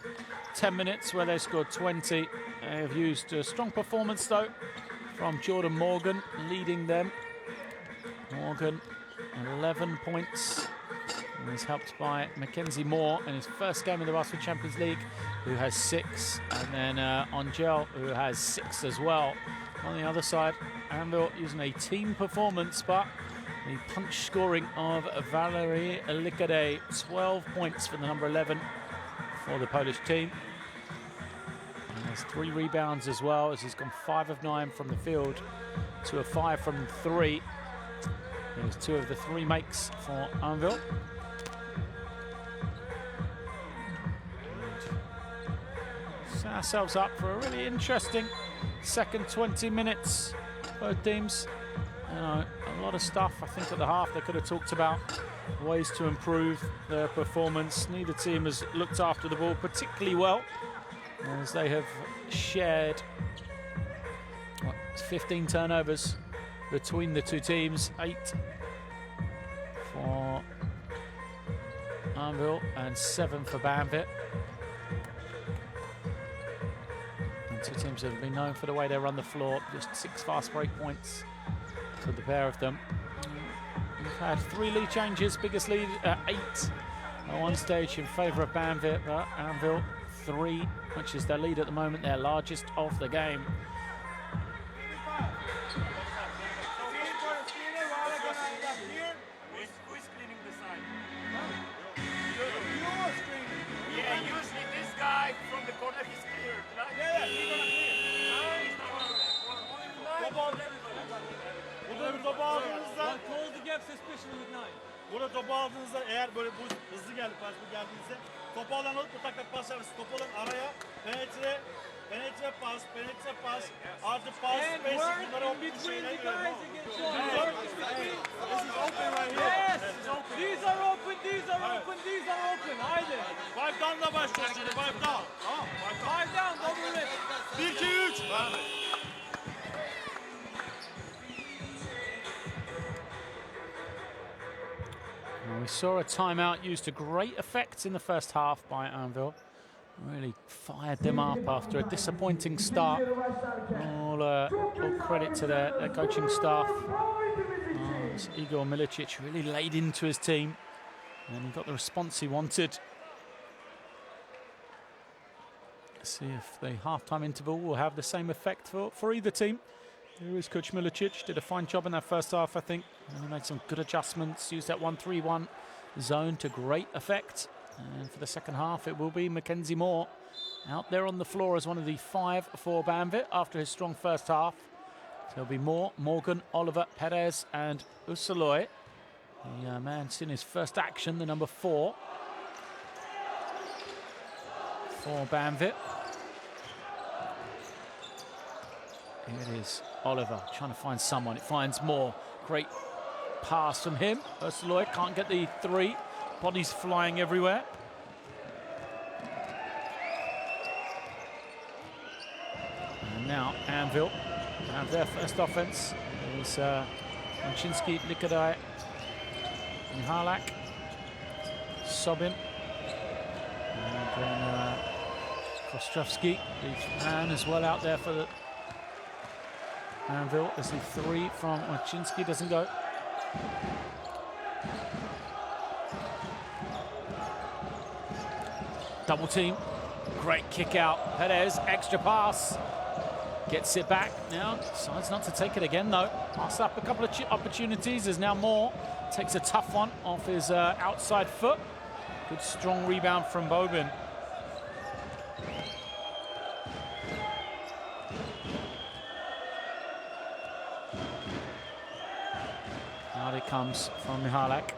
10 minutes where they scored 20. They have used a strong performance though from Jordan Morgan leading them. Morgan 11 points. And he's helped by Mackenzie Moore in his first game in the Basketball Champions League, who has 6, and then Angel, who has 6 as well. On the other side, Anwil using a team performance, but the punch scoring of Valery Likade, 12 points for the number 11 for the Polish team. And there's 3 rebounds as well, as he's gone 5 of 9 from the field, 2 of 5 from 3. There's 2 of the 3 makes for Anwil. Set ourselves up for a really interesting second 20 minutes. Both teams, a lot of stuff I think at the half they could have talked about, ways to improve their performance. Neither team has looked after the ball particularly well, as they have shared 15 turnovers between the 2 teams, 8 for Anwil and 7 for Banvit. 2 teams have been known for the way they run the floor, just 6 fast break points for the pair of them. We've had 3 lead changes, biggest lead 8 at one stage in favour of Banvit, but Anwil 3, which is their lead at the moment, their largest of the game. Burada topu aldığınızda eğer böyle bu hızlı geldi pas bu geldiğinizde topu alan alıp mutlaka pas yapın. Topu alan araya penetre pas artı pas space bunları optik şeyler veriyor. This is open right here. Yes! These are open. Haydi. 5 down'la başlıyoruz şimdi 5 down. Tamam. 5 down. Double it. 1 2 3. We saw a timeout used to great effect in the first half by Anwil. Really fired them up after a disappointing start. All credit to their coaching staff. Igor Milicic really laid into his team and he got the response he wanted. Let's see if the half-time interval will have the same effect for either team. Here is Coach Milicic, did a fine job in that first half, I think. And he made some good adjustments, used that 1-3-1 zone to great effect. And for the second half, it will be Mackenzie Moore out there on the floor as one of the 5 for Banvit after his strong first half. So it'll be Moore, Morgan, Oliver, Perez and Usaloy. The man in his first action, the number 4 for Banvit. Here it is, Oliver trying to find someone. It finds Moore. Great pass from him. Usaloy can't get the 3. Bodies flying everywhere. And now Anwil have their first offense. Is Maczynski, Likadai, Mihalak, Sobin, and then Kostrovsky, the man as well out there for the Anwil as the 3 from Maczynski doesn't go. Double team, great kick out. Perez, extra pass. Gets it back now. Decides not to take it again, though. Passed up a couple of opportunities. There's now more. Takes a tough one off his outside foot. Good strong rebound from Bobin. Out it comes from Mihalak.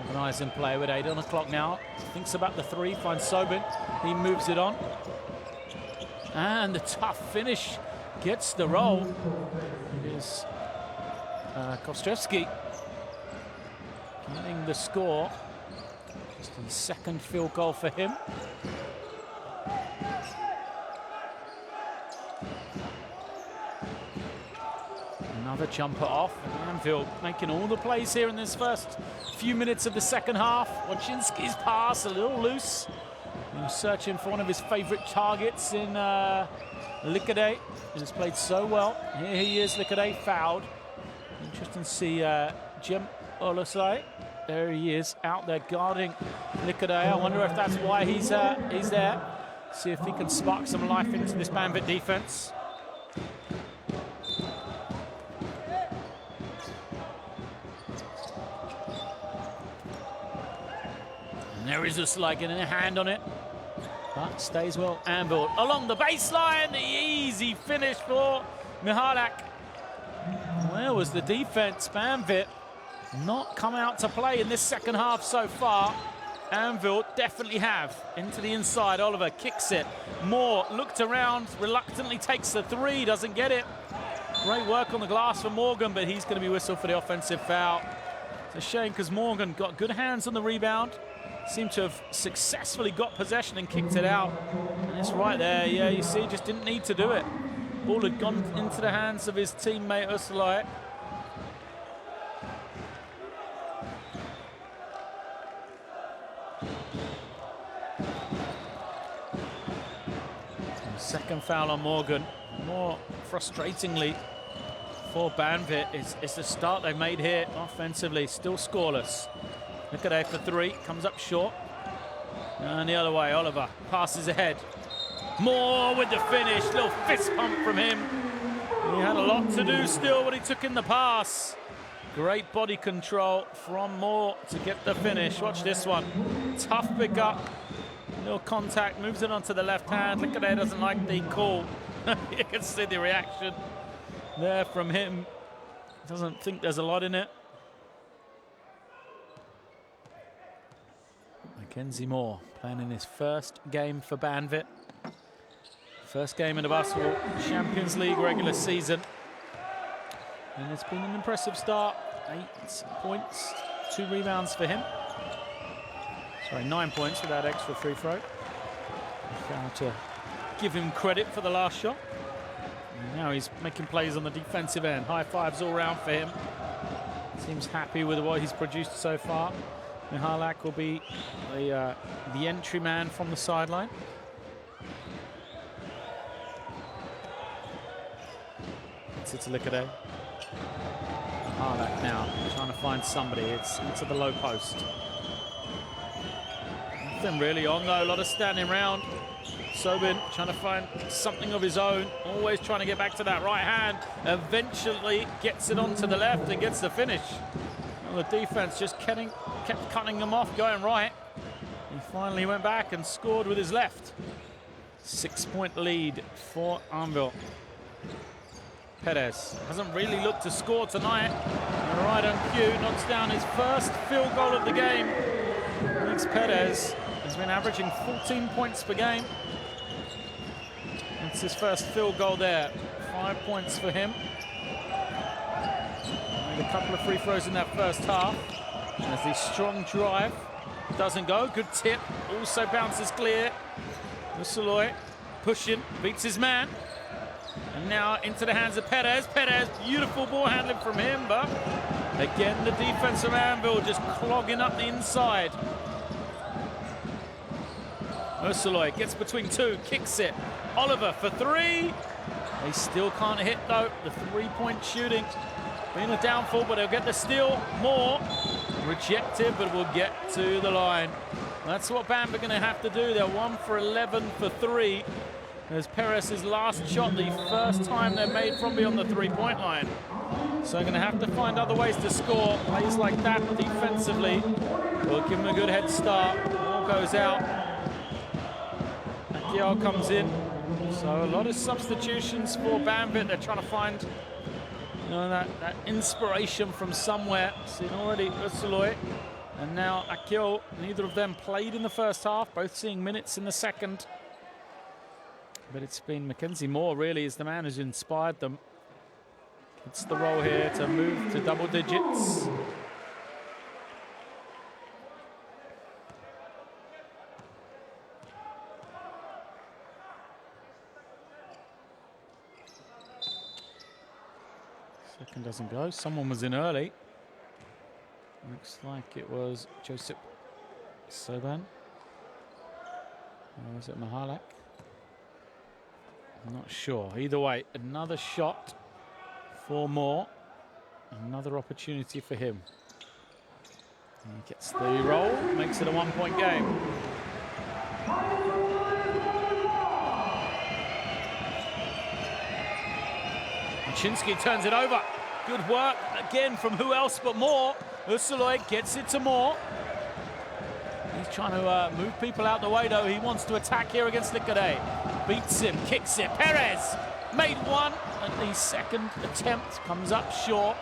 Organising play with 8 on the clock now. Thinks about the 3, finds Sobin. He moves it on. And the tough finish gets the roll. It is Kostrevski getting the score. Just the second field goal for him. Another jumper off. And Anwil making all the plays here in this first few minutes of the second half. Wojcinski's pass a little loose. He was searching for one of his favourite targets in Likade, who's played so well. Here he is, Likade fouled. Interesting to see Jem Olusai. There he is, out there guarding Likade. I wonder if that's why he's there. See if he can spark some life into this Banvit defence. And there is Olusai getting a hand on it. But stays well. Anwil along the baseline. The easy finish for Mihalak. Where was the defense? Banvit not come out to play in this second half so far. Anwil definitely have. Into the inside. Oliver kicks it. Moore looked around, reluctantly takes the 3, doesn't get it. Great work on the glass for Morgan, but he's going to be whistled for the offensive foul. It's a shame because Morgan got good hands on the rebound. Seemed to have successfully got possession and kicked it out. And it's right there, yeah, you see, just didn't need to do it. Ball had gone into the hands of his teammate Olusai. Second foul on Morgan. More frustratingly for Banvit, it's the start they made here offensively, still scoreless. Look at it for 3, comes up short. And the other way, Oliver passes ahead. Moore with the finish, little fist pump from him. He had a lot to do still, but he took in the pass. Great body control from Moore to get the finish. Watch this one. Tough pick up, little contact, moves it onto the left hand. Look at it, doesn't like the call. You can see the reaction there from him. Doesn't think there's a lot in it. Mackenzie Moore playing in his first game for Banvit. First game in the Basketball Champions League regular season. And it's been an impressive start. 8 points, 2 rebounds for him. Sorry, 9 points with that extra free throw. Failed to give him credit for the last shot. And now he's making plays on the defensive end. High fives all round for him. Seems happy with what he's produced so far. Mihalak will be the entry man from the sideline. It's Likade. Mihalak now trying to find somebody. It's into the low post. Nothing really on though. A lot of standing round. Sobin trying to find something of his own. Always trying to get back to that right hand. Eventually gets it onto the left and gets the finish. Well, the defense just kept cutting them off, going right. He finally went back and scored with his left. 6-point lead for Anwil. Perez hasn't really looked to score tonight. Right on cue, knocks down his first field goal of the game. Next, Perez has been averaging 14 points per game. It's his first field goal there. 5 points for him. Made a couple of free throws in that first half. As the strong drive doesn't go. Good tip. Also bounces clear. Olusai pushing, beats his man. And now into the hands of Perez. Perez, beautiful ball handling from him, but again the defense of Anwil just clogging up the inside. Olusai gets between 2, kicks it. Oliver for 3. They still can't hit though. The 3-point shooting being a downfall, but they'll get the steal. More rejected, but will get to the line. That's what Banvit are going to have to do. They're 1 for 11 for 3. As Perez's last shot, the first time they're made from beyond the three-point line. So they're going to have to find other ways to score. Plays like that defensively will give them a good head start. Ball goes out. Akiel comes in. So a lot of substitutions for Banvit. They're trying to find that inspiration from somewhere. Seen already Ursaloy and now Akiel. Neither of them played in the first half, both seeing minutes in the second. But it's been Mackenzie Moore really is the man who's inspired them. It's the role here to move to double digits. Second doesn't go. Someone was in early. Looks like it was Joseph Soban. Or was it Mahalak? I'm not sure. Either way, another shot for Moore. Another opportunity for him. He gets the roll, makes it a one-point game. Chinsky turns it over. Good work again from who else but Moore. Ursaloy gets it to Moore. He's trying to move people out the way though. He wants to attack here against Likade. Beats him, kicks it. Perez made one, and the second attempt comes up short.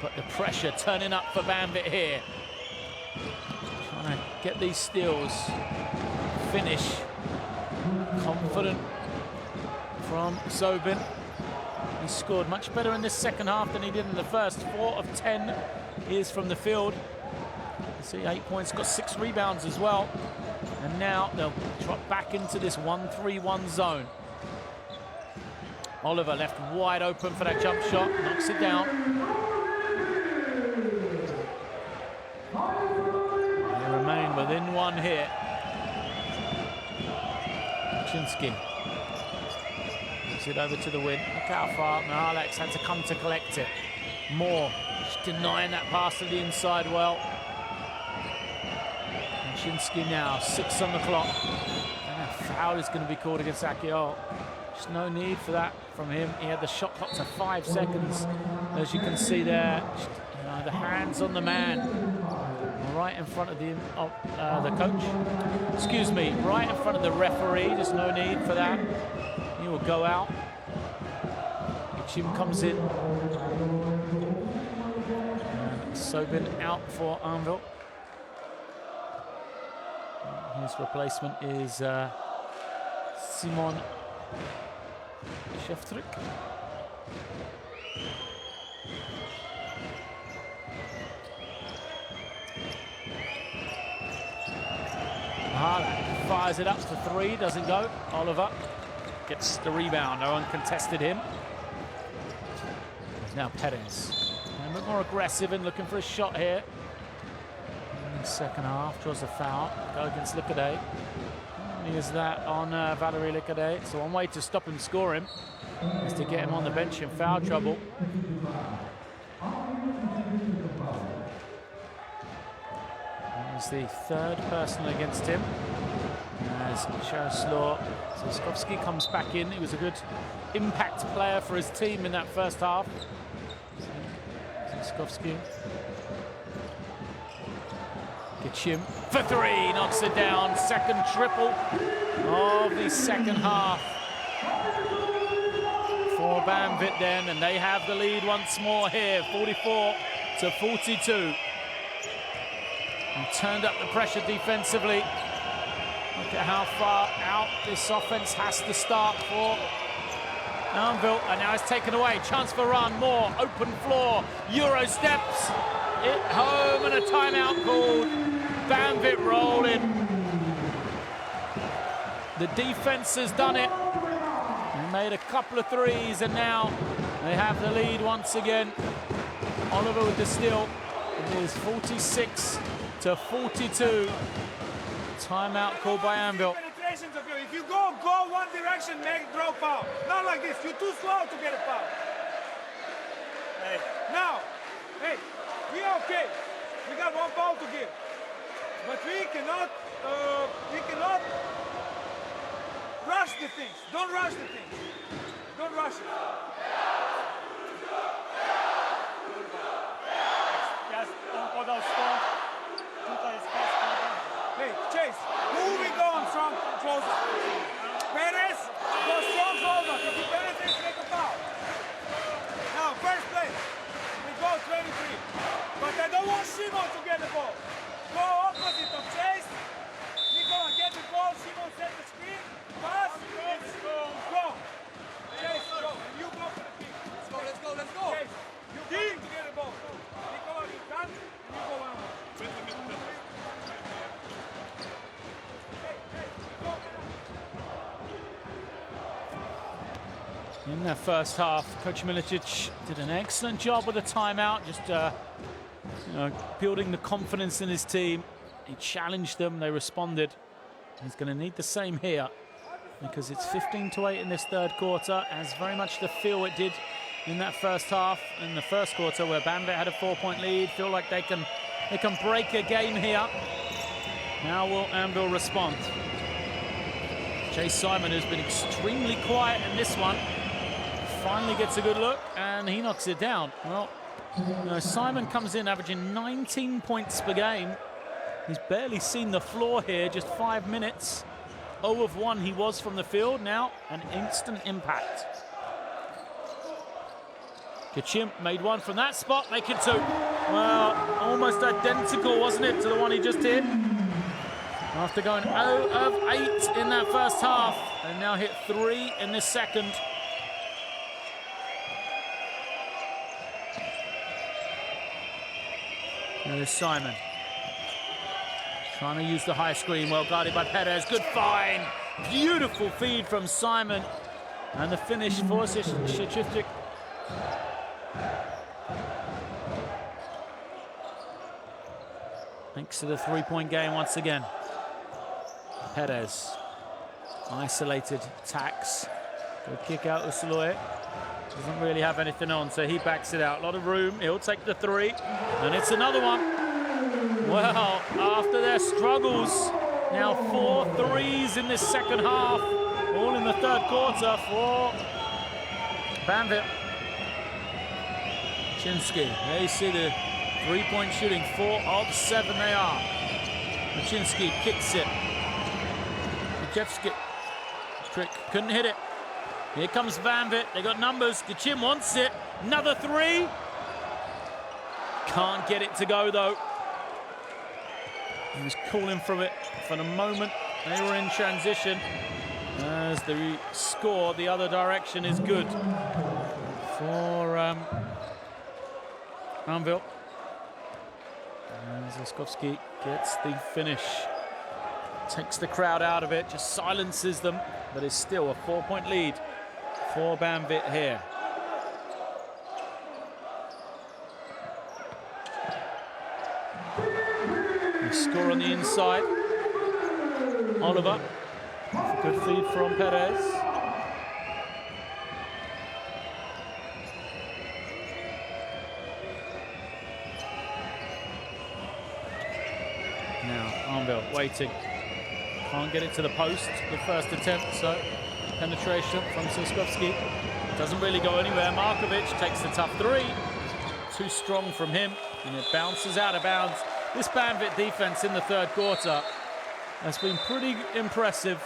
But the pressure turning up for Banvit here. Trying to get these steals. Finish. Confident from Sobin. He scored much better in this second half than he did in the first. 4 of 10 is from the field. You see 8 points, got 6 rebounds as well. And now they'll trot back into this 1-3-1 zone. Oliver left wide open for that jump shot, knocks it down. They remain within one here. Chinsky. Moves it over to the wing. Look how far Mahalak's had to come to collect it. Moore just denying that pass to the inside well. Chinsky now, 6 on the clock. And a foul is going to be called against Akiel. Just no need for that from him. He had the shot clock to 5 seconds. As you can see there, just, the hands on the man. Right in front of the coach. Excuse me, right in front of the referee. Just no need for that. He will go out. Chim comes in. Sobin out for Anwil. His replacement is Simon Sheftrik. Mahalak fires it up for 3, doesn't go. Oliver gets the rebound, no one contested him. It's now Perez. A bit more aggressive and looking for a shot here. Second half, draws a foul, go against Likade. He is that on Valerie Likade. So one way to stop him scoring is to get him on the bench in foul trouble. That was the 3rd person against him. As Jaroslaw Zyskowski comes back in. He was a good impact player for his team in that first half. Zyskowski. Gachim for 3, knocks it down. Second triple of the second half for Banvit then, and they have the lead once more here, 44-42. And turned up the pressure defensively. Look at how far out this offense has to start for Anwil, and now it's taken away. Chance for run, Moore, open floor, Euro steps it home, and a timeout called. Banvit rolling. The defense has done it. They made a couple of 3s, and now they have the lead once again. Oliver with the steal. It is 46-42. Timeout called by Anwil. If you go one direction, make draw foul. Not like this. You're too slow to get a foul. Hey. Now, hey, we are okay. We got 1 foul to give. But we cannot rush the things. Don't rush the things. Don't rush it. Hey, Chase, moving on strong, closer. Perez, go strong, closer. If you Perez is make a foul. Now, first play, we go 23. But I don't want Shimon to get the ball. Go opposite of Chase. Nicola, get the ball. Shimon set the screen. Pass. Let's go. Go. Chase, go. And you go for the kick. Let's go. Chase, you go to get the ball. Nicola, you cut, and you go on. In that first half, Coach Milicic did an excellent job with the timeout, just building the confidence in his team. He challenged them, they responded. He's going to need the same here because it's 15-8 in this third quarter, as very much the feel it did in that first half, in the first quarter where Banvit had a 4-point lead. Feel like they can break a game here. Now will Anwil respond? Chase Simon, who's been extremely quiet in this one, finally gets a good look and he knocks it down. Well, Simon comes in averaging 19 points per game. He's barely seen the floor here, just 5 minutes. 0 of 1 he was from the field. Now an instant impact. Kachim made one from that spot, make it 2. Well, almost identical, wasn't it, to the one he just did? After going 0 of 8 in that first half, and now hit 3 in this second. There's Simon. Trying to use the high screen, well guarded by Perez. Good find. Beautiful feed from Simon. And the finish for Shachivchik. Makes it a 3-point game once again. Perez. Isolated attacks. Good kick out of Saloy. Doesn't really have anything on, so he backs it out. A lot of room. He'll take the 3. And it's another one. Well, after their struggles, now 4 threes in this second half. All in the third quarter for Banvit. Chinsky, there you see the 3-point shooting. 4 of 7 they are. Chinsky kicks it. Jeffsky trick, couldn't hit it. Here comes Banvit, they got numbers. Kachim wants it, another 3. Can't get it to go though. He was calling from it for the moment. They were in transition. As the score, the other direction is good for Anwil. Zaskowski gets the finish. Takes the crowd out of it, just silences them, but it's still a 4-point lead for Banvit here. They score on the inside. Oliver, good feed from Perez. Now Anwil waiting. Can't get it to the post, the first attempt, so penetration from Soskovsky. Doesn't really go anywhere. Markovic takes the tough 3. Too strong from him, and it bounces out of bounds. This Banvit defense in the third quarter has been pretty impressive.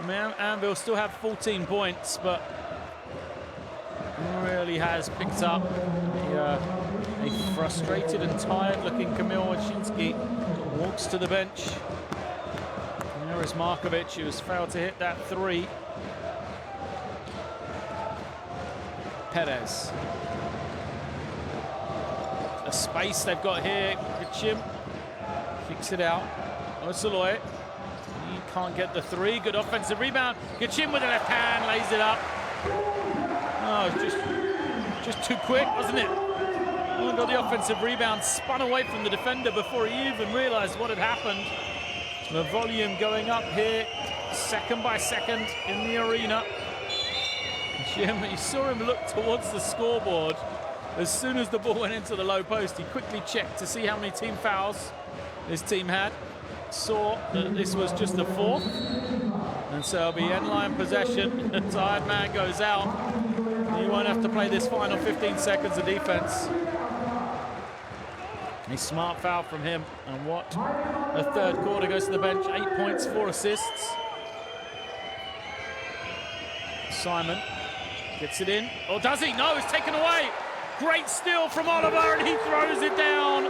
I mean, Anwil still have 14 points, but really has picked up a frustrated and tired-looking Kamil Wachinski. Walks to the bench. There is Markovic, who has failed to hit that 3. Perez. The space they've got here. Kachim kicks it out. Osaloy. He can't get the 3. Good offensive rebound. Kachim with the left hand, lays it up. Oh, just too quick, wasn't it? Oh, got the offensive rebound, spun away from the defender before he even realized what had happened. The volume going up here, second by second in the arena. Jim, you saw him look towards the scoreboard. As soon as the ball went into the low post, he quickly checked to see how many team fouls his team had. Saw that this was just the 4th. And so it'll be end-line possession. The tired man goes out. He won't have to play this final 15 seconds of defense. A smart foul from him. And what a third quarter. Goes to the bench. 8 points, 4 assists. Simon gets it in. Or does he? No, it's taken away. Great steal from Oliver, and he throws it down.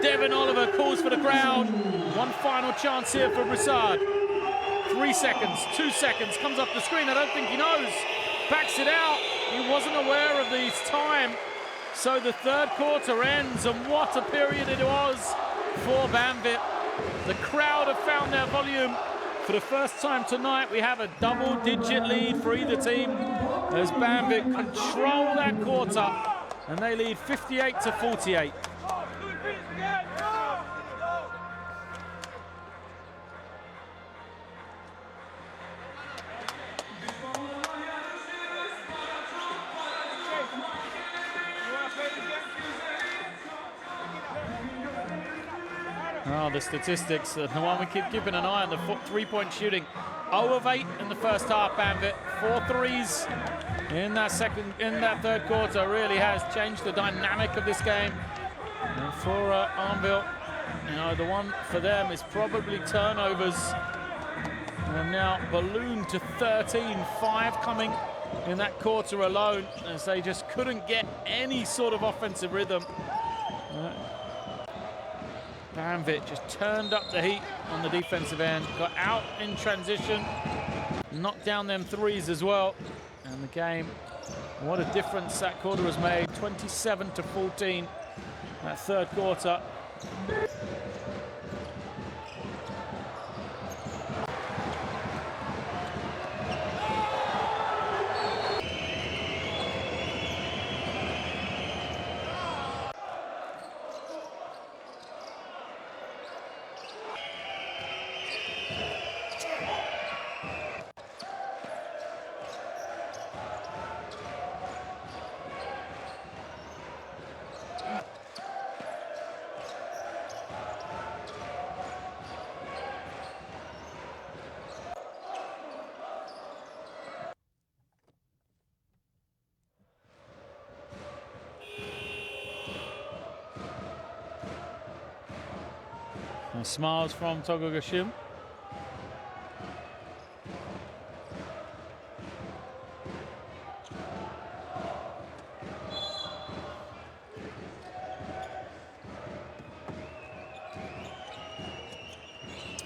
Devin Oliver calls for the crowd. One final chance here for Broussard. 3 seconds, 2 seconds, comes off the screen. I don't think he knows. Backs it out. He wasn't aware of the time. So the third quarter ends, and what a period it was for Banvit. The crowd have found their volume. For the first time tonight, we have a double-digit lead for either team as Banvit control that quarter, and they lead 58-48. Oh, the statistics, the one we keep keeping an eye on, the three-point shooting. 0 of 8 in the first half, Banvit. 4 threes in that third quarter. Really has changed the dynamic of this game. And for Anwil, you know, the one for them is probably turnovers. And now ballooned to 13, 5 coming in that quarter alone, as they just couldn't get any sort of offensive rhythm. Banvit just turned up the heat on the defensive end, got out in transition, knocked down them threes as well. And the game, what a difference that quarter has made. 27-14, that third quarter. Smiles from Togo Gashim.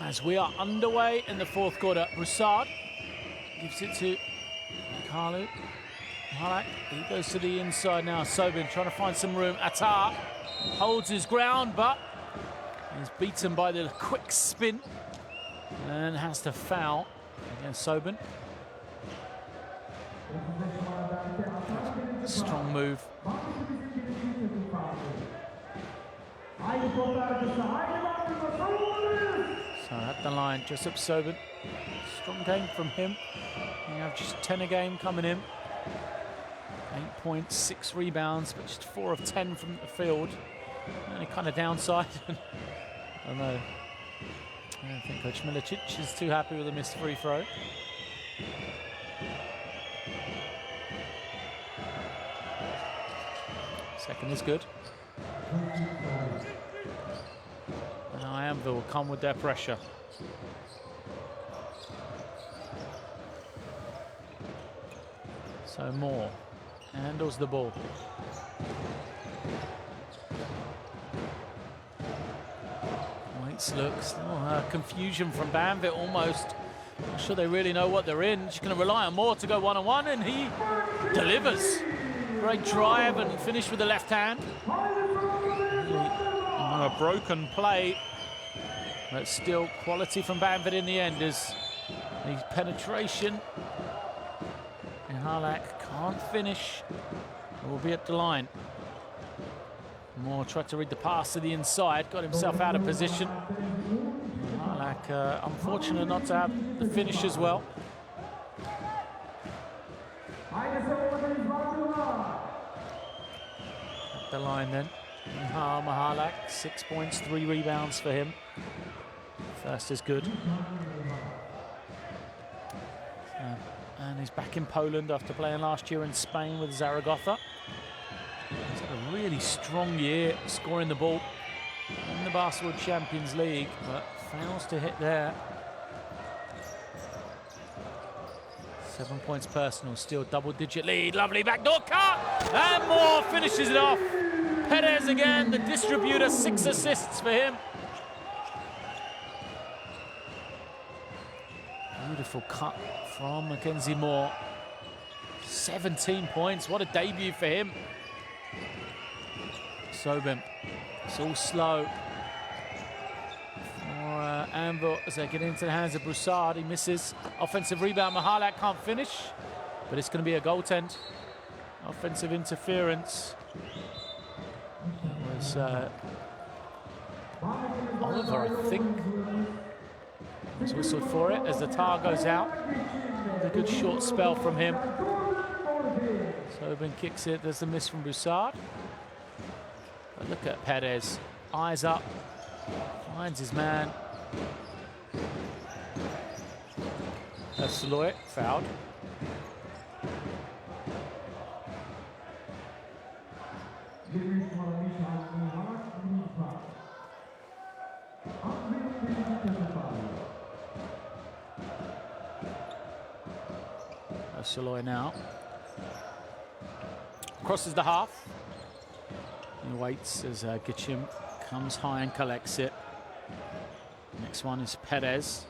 As we are underway in the fourth quarter, Broussard gives it to Carlu. Malak, he goes to the inside now. Sobin trying to find some room. Attar holds his ground, but he's beaten by the quick spin and has to foul against Sobin. Strong move. So at the line, Jessup Sobin. Strong game from him. You have just 10 a game coming in. 8 points, 6 rebounds, but just 4 of 10 from the field. Only kind of downside. I don't know. I don't think Coach Milicic is too happy with a missed free throw. Second is good. And Anwil will come with their pressure. So Moore handles the ball. Looks confusion from Banvit almost. Not sure they really know what they're in. Just going to rely on Moore to go one-on-one, and he delivers. Great drive and finish with the left hand. On a broken play, but still quality from Banvit in the end as the penetration. And Harlak can't finish. Will be at the line. Moore tried to read the pass to the inside, got himself out of position. Harlak, unfortunate not to have the finish as well. At the line then. Mahalak, 6 points, 3 rebounds for him. First is good. And he's back in Poland after playing last year in Spain with Zaragoza. He's had a really strong year scoring the ball in the Basketball Champions League, but fails to hit there. 7 points personal, still double-digit lead. Lovely backdoor cut, and Moore finishes it off. Perez again, the distributor, 6 assists for him. Beautiful cut from Mackenzie Moore. 17 points, what a debut for him. Sobin, it's all slow for Anvil as they get into the hands of Broussard. He misses. Offensive rebound, Mihalak can't finish, but it's going to be a goaltend. Offensive interference. It was Oliver, I think, was whistled for it as the tar goes out. A good short spell from him. Sobin kicks it. There's the miss from Broussard. But look at Perez, eyes up, finds his man. That's Saloy, fouled. That's Saloy now. Crosses the half. He waits as Gichim comes high and collects it. Next one is Perez.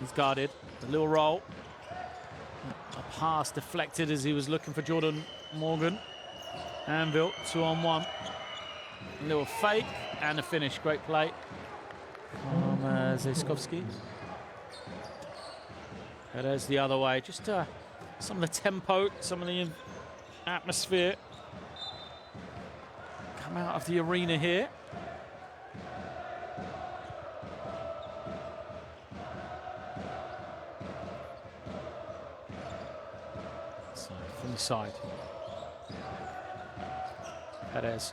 He's guarded. The little roll. A pass deflected as he was looking for Jordan Morgan. Anvil, 2-on-1. A little fake and a finish. Great play from Zyskovsky. Perez the other way. Just some of the tempo, some of the atmosphere come out of the arena here. So from the side, Perez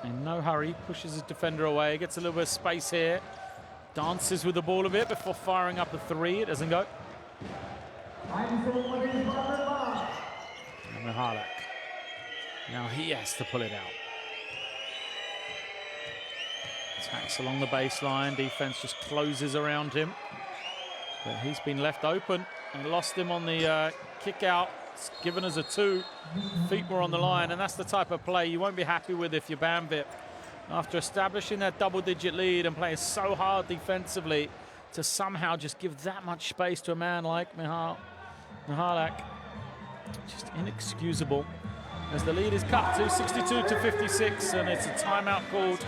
in no hurry, pushes his defender away, gets a little bit of space here, dances with the ball a bit before firing up a three. It doesn't go. And Mihalak. Now he has to pull it out. Attacks along the baseline. Defense just closes around him. But he's been left open and lost him on the kick out. It's given us a 2. Feet were on the line, and that's the type of play you won't be happy with if you're Banvit. After establishing that double-digit lead and playing so hard defensively, to somehow just give that much space to a man like Mihalak. Just inexcusable. As the lead is cut to 62-56, and it's a timeout called.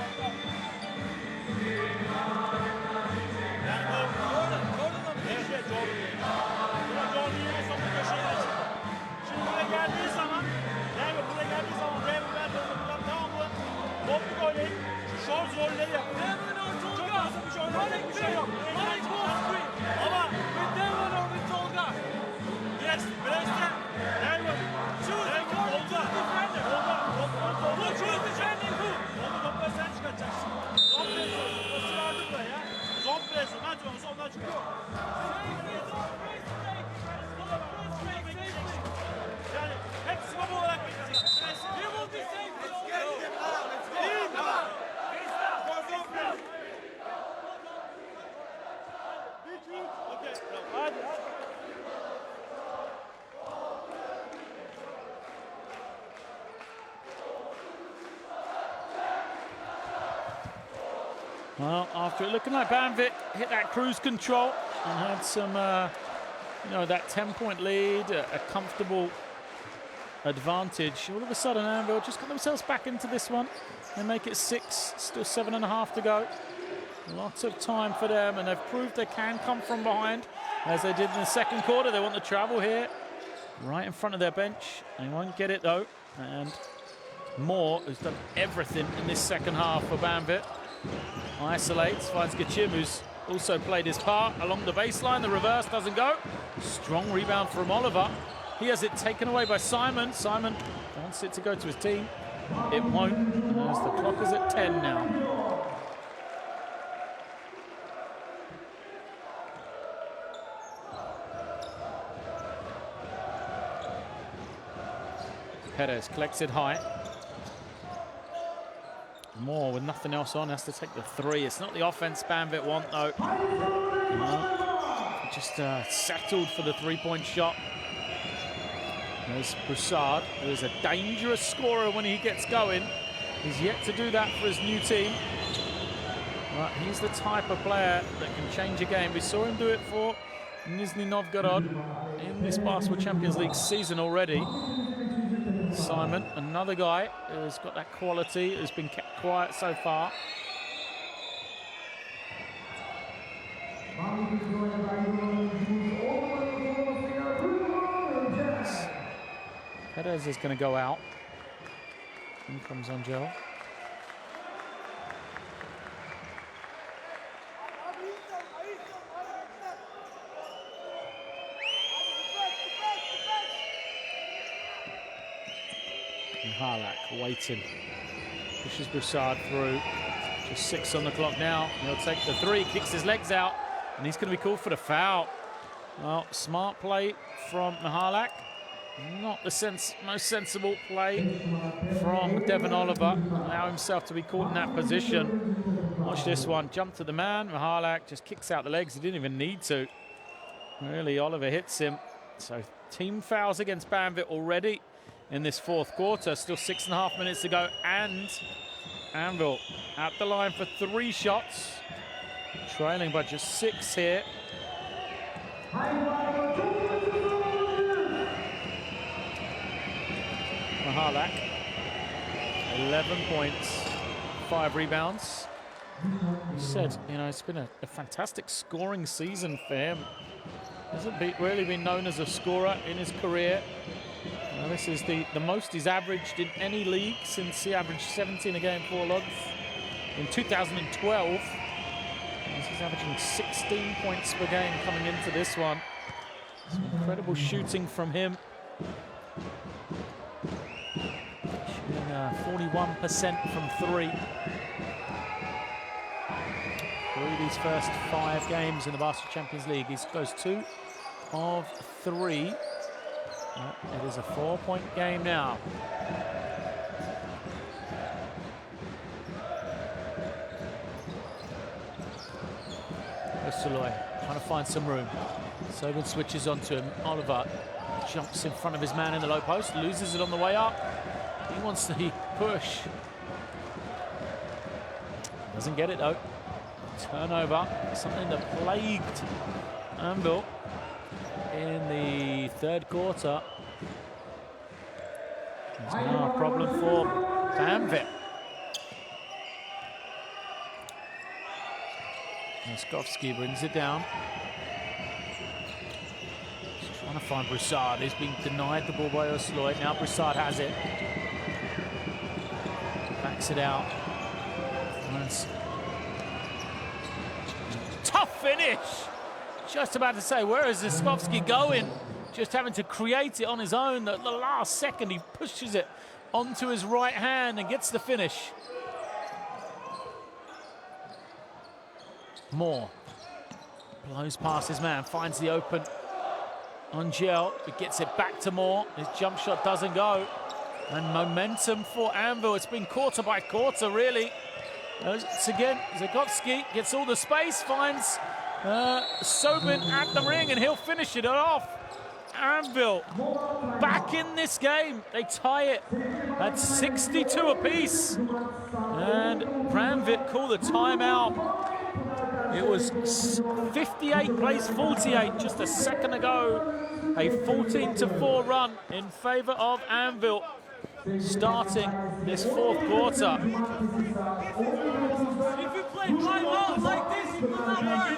Well, after it looking like Banvit hit that cruise control and had some, that 10-point lead, a comfortable advantage, all of a sudden Anvil just got themselves back into this one. They make it 6, still 7.5 to go. Lots of time for them, and they've proved they can come from behind, as they did in the second quarter. They want the travel here, right in front of their bench. They won't get it though, and Moore has done everything in this second half for Banvit. Isolates, finds Gichim, who's also played his part along the baseline. The reverse doesn't go. Strong rebound from Oliver. He has it taken away by Simon. Simon wants it to go to his team. It won't, as the clock is at 10 now. Perez collects it high. Moore with nothing else on has to take the three. It's not the offense Banvit want though. Just settled for the three-point shot. There's Broussard, who is a dangerous scorer when he gets going. He's yet to do that for his new team. But he's the type of player that can change a game. We saw him do it for Nizhny Novgorod in this Basketball Champions League season already. Simon, another guy who's got that quality, who's been kept quiet so far. Perez is going to go out. In comes Angel. Harlak waiting, pushes Broussard through. Just 6 on the clock now. He'll take the three, kicks his legs out, and he's going to be called for the foul. Well, smart play from Mihalak. Not the most sensible play from Devon Oliver. Allow himself to be caught in that position. Watch this one. Jump to the man. Mihalak just kicks out the legs. He didn't even need to. Really, Oliver hits him. So team fouls against Banvit already in this fourth quarter. Still 6.5 minutes to go. And Anwil at the line for 3 shots. Trailing by just 6 here. Mihalak, 11 points, 5 rebounds. He said, you know, it's been a fantastic scoring season for him. Hasn't really been known as a scorer in his career. This is the most he's averaged in any league since he averaged 17 a game, 4 logs. In 2012, he's averaging 16 points per game coming into this one. Some incredible shooting from him. 41% from 3. Through these first 5 games in the Basketball Champions League, he goes 2 of 3. It is a 4-point game now. Saloy trying to find some room. Sobin switches onto him. Oliver jumps in front of his man in the low post, loses it on the way up. He wants to push. Doesn't get it though. Turnover, something that plagued Anwil in the third quarter. It's now a problem for Banvit. Moskovsky brings it down. He's trying to find Broussard. He's been denied the ball by Osloy. Now Broussard has it. Backs it out. Tough finish! Just about to say, where is Moskovsky going? Just having to create it on his own. At the last second, he pushes it onto his right hand and gets the finish. Moore blows past his man, finds the open Angel, but gets it back to Moore. His jump shot doesn't go. And momentum for Anwil. It's been quarter by quarter, really. It's again, Zagotsky gets all the space, finds Sobin at the ring, and he'll finish it off. Anwil back in this game. They tie it at 62 apiece. And Banvit call the timeout. It was 58 plays 48 just a second ago. A 14-4 run in favor of Anwil, starting this fourth quarter. If you play timeout like this, you will not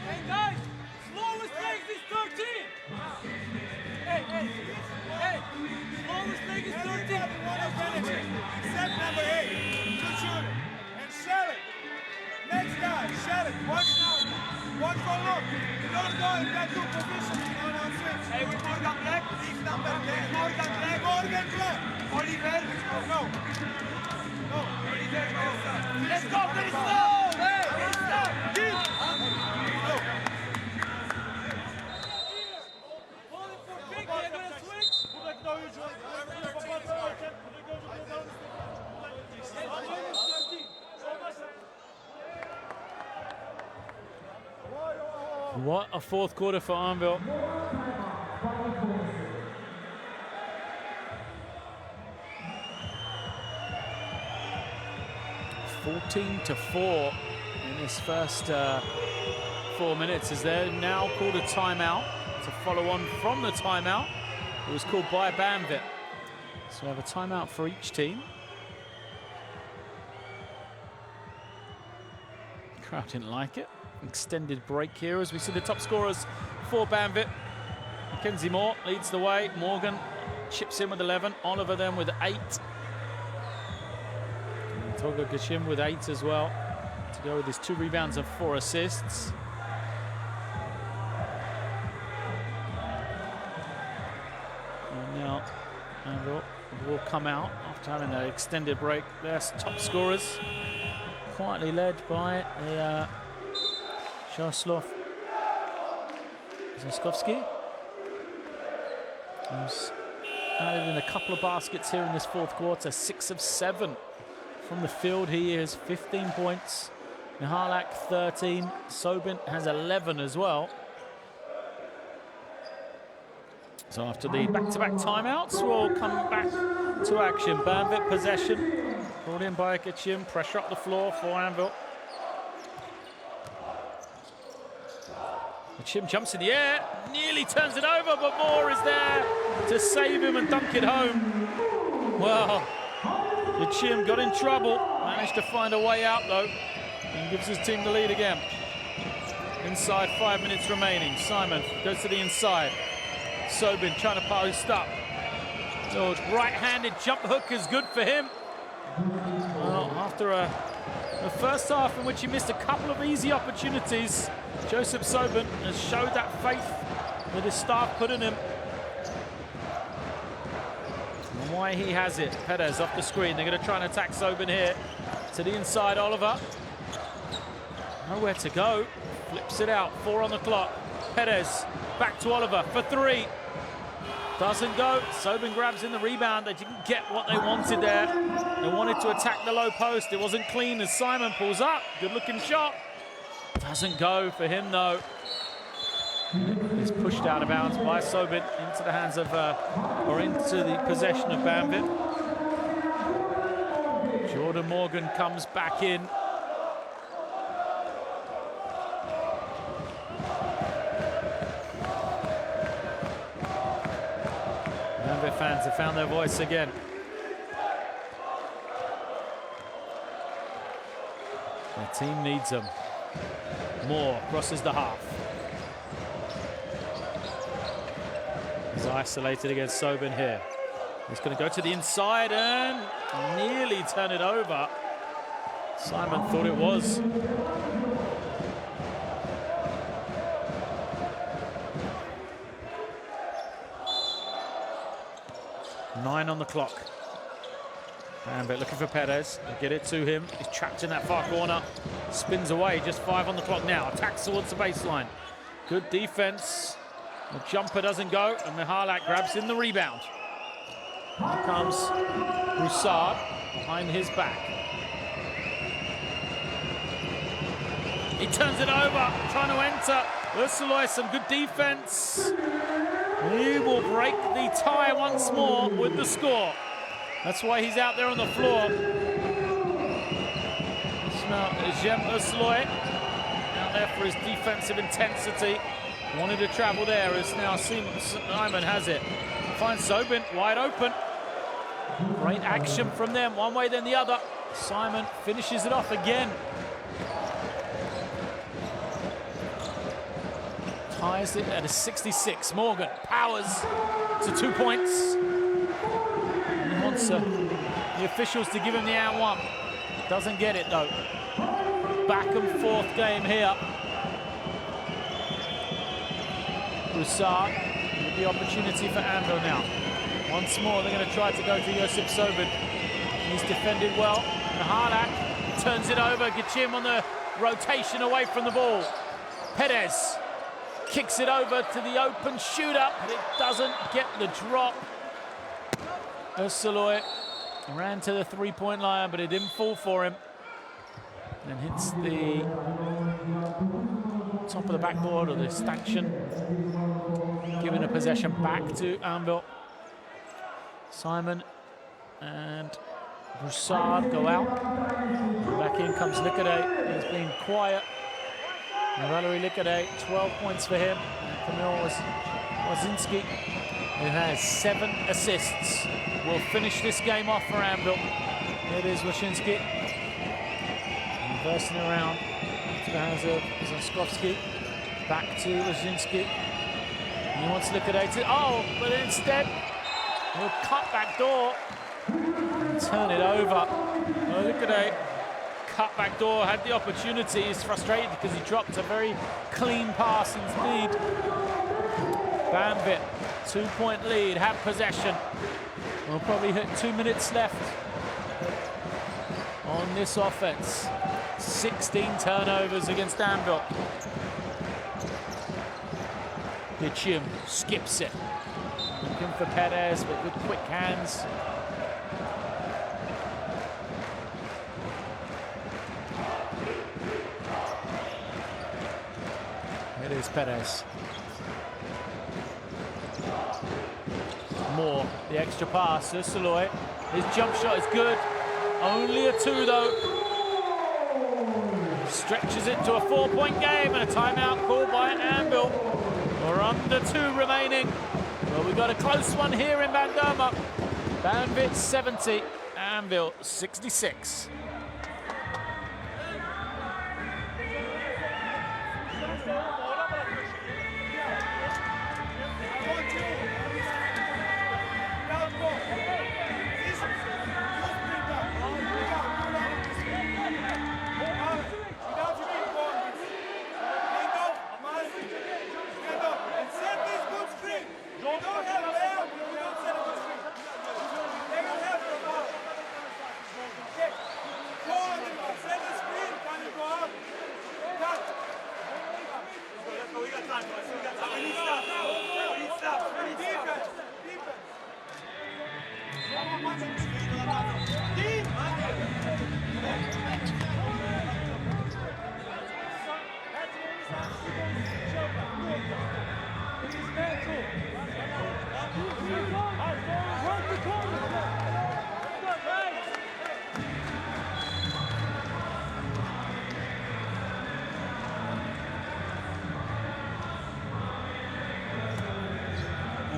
Hey guys, slowest legs is 13. Hey, slowest leg is 13. Set number 8, good shooter, and shell it. Next guy, shell it. Watch now. Watch for look. Don't go in that 2 position. On switch. Hey, with Morgan Black. Leave number 10. Morgan Black. Morgan Black. Oliver. No. Let's go, pretty slow! Hey, stop! Keep! They're gonna switch. Buradaki de oyuncu. Buradaki oyuncu What a fourth quarter for Anwil. (14-4) in this first 4 minutes, as they're now called a timeout to follow on from the timeout. It was called by Banvit. So we have a timeout for each team. Crowd didn't like it. Extended break here as we see the top scorers for Banvit. Mackenzie Moore leads the way. Morgan chips in with 11. Oliver then with 8. And Toga Gashim with 8 as well, to go with his 2 rebounds and 4 assists. And now Anwil will come out after having that extended break. Their top scorers, quietly led by the Jaroslav Zaskowski, who's added in a couple of baskets here in this fourth quarter. 6 of 7 from the field. He is 15 points. Mihalak 13. Sobin has 11 as well. So after the back-to-back timeouts, we'll come back to action. Banvit possession, brought in by Gachim. Pressure up the floor for Anwil. Gachim jumps in the air, nearly turns it over, but Moore is there to save him and dunk it home. Well, Gachim got in trouble, managed to find a way out though, and gives his team the lead again. Inside, 5 minutes remaining. Simon goes to the inside. Sobin trying to post up. So right-handed jump hook is good for him. Well, after a first half in which he missed a couple of easy opportunities, Joseph Sobin has showed that faith that his staff put in him. And why he has it. Perez off the screen. They're going to try and attack Sobin here. To the inside, Oliver. Nowhere to go. Flips it out. 4 on the clock. Perez back to Oliver for 3. Doesn't go. Sobin grabs in the rebound. They didn't get what they wanted there. They wanted to attack the low post. It wasn't clean as Simon pulls up. Good looking shot. Doesn't go for him though. It's pushed out of bounds by Sobin into the hands of, or into the possession of Banvit. Jordan Morgan comes back in. Banvit fans have found their voice again. Their team needs them. Moore crosses the half. He's isolated against Sobin here. He's going to go to the inside and nearly turn it over. Simon thought it was. Nine on the clock. Banvit looking for Perez. They get it to him. He's trapped in that far corner. Spins away. Just 5 on the clock now. Attacks towards the baseline. Good defense. The jumper doesn't go, and Mihalak grabs in the rebound. Here comes Broussard behind his back. He turns it over, trying to enter. Ursuloy, some good defense. He will break the tie once more with the score. That's why he's out there on the floor. It's now Jem Ursuloy out there for his defensive intensity. Wanted to travel there as now Simon has it. Finds Sobin wide open. Great action from them, one way then the other. Simon finishes it off again. Ties it at a 66. Morgan powers to 2 points. He wants the officials to give him the and one. Doesn't get it though. Back and forth game here. Broussard with the opportunity for Anwil now. Once more, they're going to try to go to Josip Sobin. He's defended well. And Harlak turns it over. Gachim on the rotation away from the ball. Perez kicks it over to the open shooter, but it doesn't get the drop. Ursaloy ran to the three-point line, but it didn't fall for him. And hits the top of the backboard or the stanchion, giving the possession back to Anwil. Simon and Broussard go out. Back in comes Liquidate. He's been quiet. And Valery Liquidate, 12 points for him. Kamil Wazinski, who has 7 assists, will finish this game off for Anwil. Here it is Wazinski. Reversing around to the hands of Zaskowski. Back to Wazinski. He wants Liquidate. Oh, but instead, he'll cut back door and turn it over. Oh, Liquidate. Cut back door, had the opportunity. He's frustrated because he dropped a very clean pass in speed. Banvit, 2-point lead, have possession. We'll probably hit 2 minutes left on this offense. 16 turnovers against Anwil. Gachim skips it. Looking for Perez, but with quick hands. It is Perez. Moore, the extra pass. Ursaloy, his jump shot is good. Only a 2 though. Stretches it to a 4-point game and a timeout called by Anwil. We're under 2 remaining. Well, we've got a close one here in Bandama. Banvit 70, Anwil 66.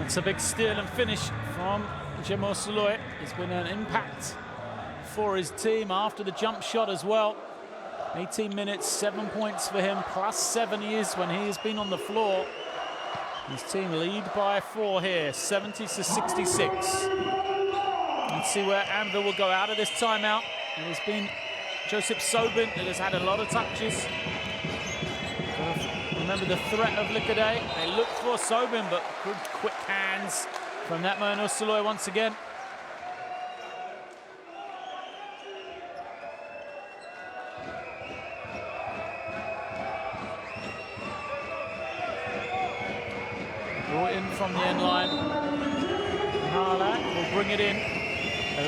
It's a big steal and finish from Jemo Saloy. It's been an impact for his team after the jump shot as well. 18 minutes, 7 points for him, plus 7 years when he has been on the floor. His team lead by 4 here, 70 to 66. Let's see where Anwil will go out of this timeout. It has been Joseph Sobin that has had a lot of touches. Remember the threat of Liquidate. They look for Sobin, but good quick hands from that man Ursaloy once again. Brought in from the end line. Harlak will bring it in.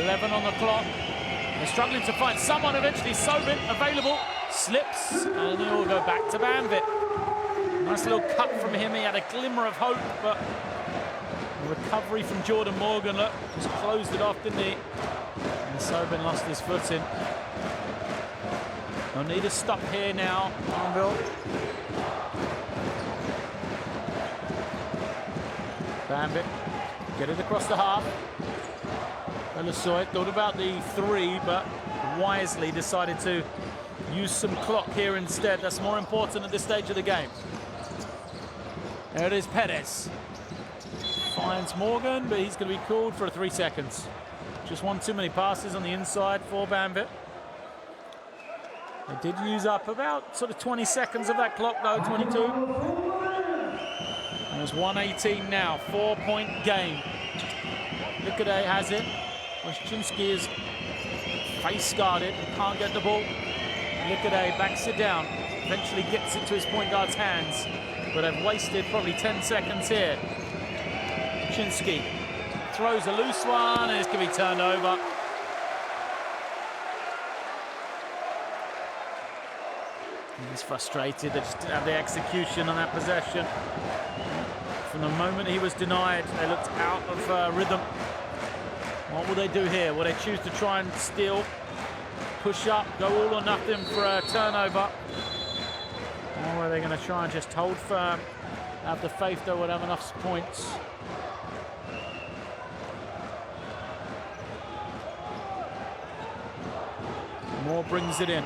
11 on the clock. They're struggling to find someone eventually. Sobin available. Slips, and it will go back to Banvit. Nice little cut from him. He had a glimmer of hope, but the recovery from Jordan Morgan, look, just closed it off, didn't he? And Sobin lost his footing. They'll need a stop here now, Anwil. Banvit, get it across the half. Ulusoy thought about the 3, but wisely decided to use some clock here instead. That's more important at this stage of the game. There it is, Perez. Finds Morgan, but he's going to be called for 3 seconds. Just one too many passes on the inside for Banvit. They did use up about sort of 20 seconds of that clock though, 22. There's 1:18 now, 4-point game. Liquidate has it. Waschinski is face guarded, can't get the ball. Liquiday backs it down, eventually gets it to his point guard's hands, but they've wasted probably 10 seconds here. Chinsky throws a loose one, and it's going to be turned over. He's frustrated, they just didn't have the execution on that possession. From the moment he was denied, they looked out of rhythm. What will they do here? Will they choose to try and steal, push up, go all or nothing for a turnover? Or are they going to try and just hold firm, have the faith they would have enough points? Moore brings it in.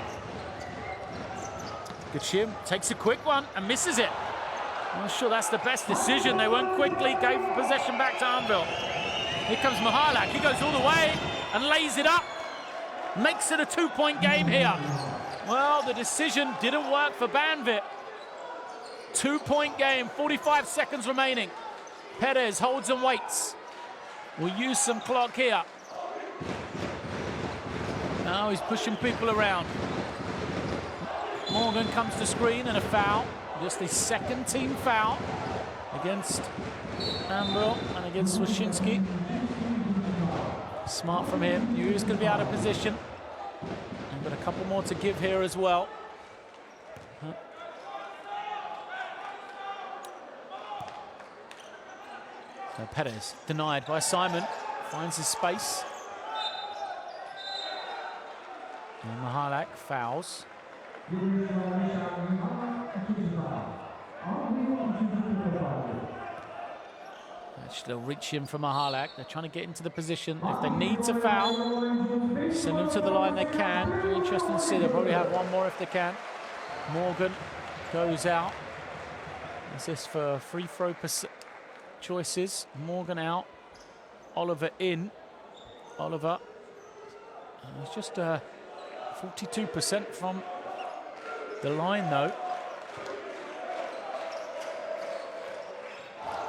Gachim takes a quick one and misses it. I'm not sure that's the best decision. They went quickly, gave possession back to Anwil. Here comes Mihalak. He goes all the way and lays it up. Makes it a 2-point game here. Well, the decision didn't work for Banvit. 2-point game, 45 seconds remaining. Perez holds and waits. We'll use some clock here. Now he's pushing people around. Morgan comes to screen and a foul. Just the second team foul against Anwil and against Swashinsky. Smart from him. Knew he was going to be out of position. And got a couple more to give here as well. So Perez denied by Simon. Finds his space. And Mihalak fouls. They'll reach him from Mihalak. They're trying to get into the position. If they need to foul, send them to the line they can. Very interesting to see. They'll probably have one more if they can. Morgan goes out. Is this for free throw choices? Morgan out. Oliver in. Oliver. It's just 42% from the line, though.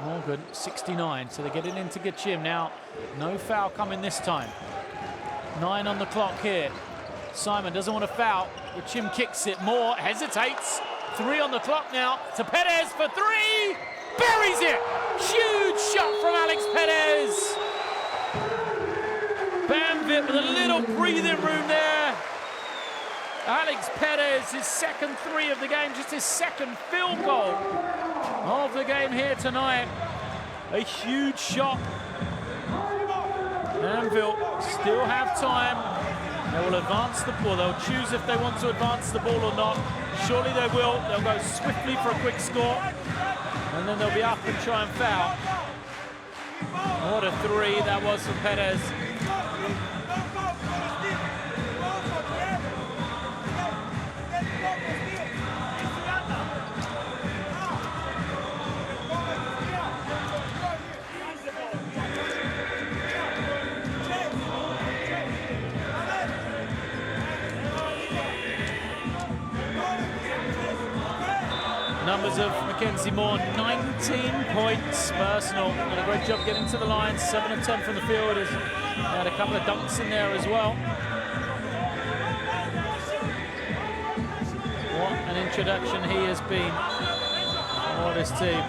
Morgan, 69, so they're getting into Gachim now. No foul coming this time. 9 on the clock here. Simon doesn't want to foul. Gachim kicks it. Moore hesitates. 3 on the clock now to Perez for 3. Buries it. Huge shot from Alex Perez. Banvit with a little breathing room there. Alex Perez, his second 3 of the game, just his second field goal of the game here tonight. A huge shot. Anwil still have time. They will advance the ball. They'll choose if they want to advance the ball or not. Surely they will. They'll go swiftly for a quick score. And then they'll be up and try and foul. What a 3 that was for Perez. Numbers of Mackenzie Moore, 19 points personal. Did a great job getting to the line. 7 of 10 from the field. He had a couple of dunks in there as well. What an introduction he has been for this team.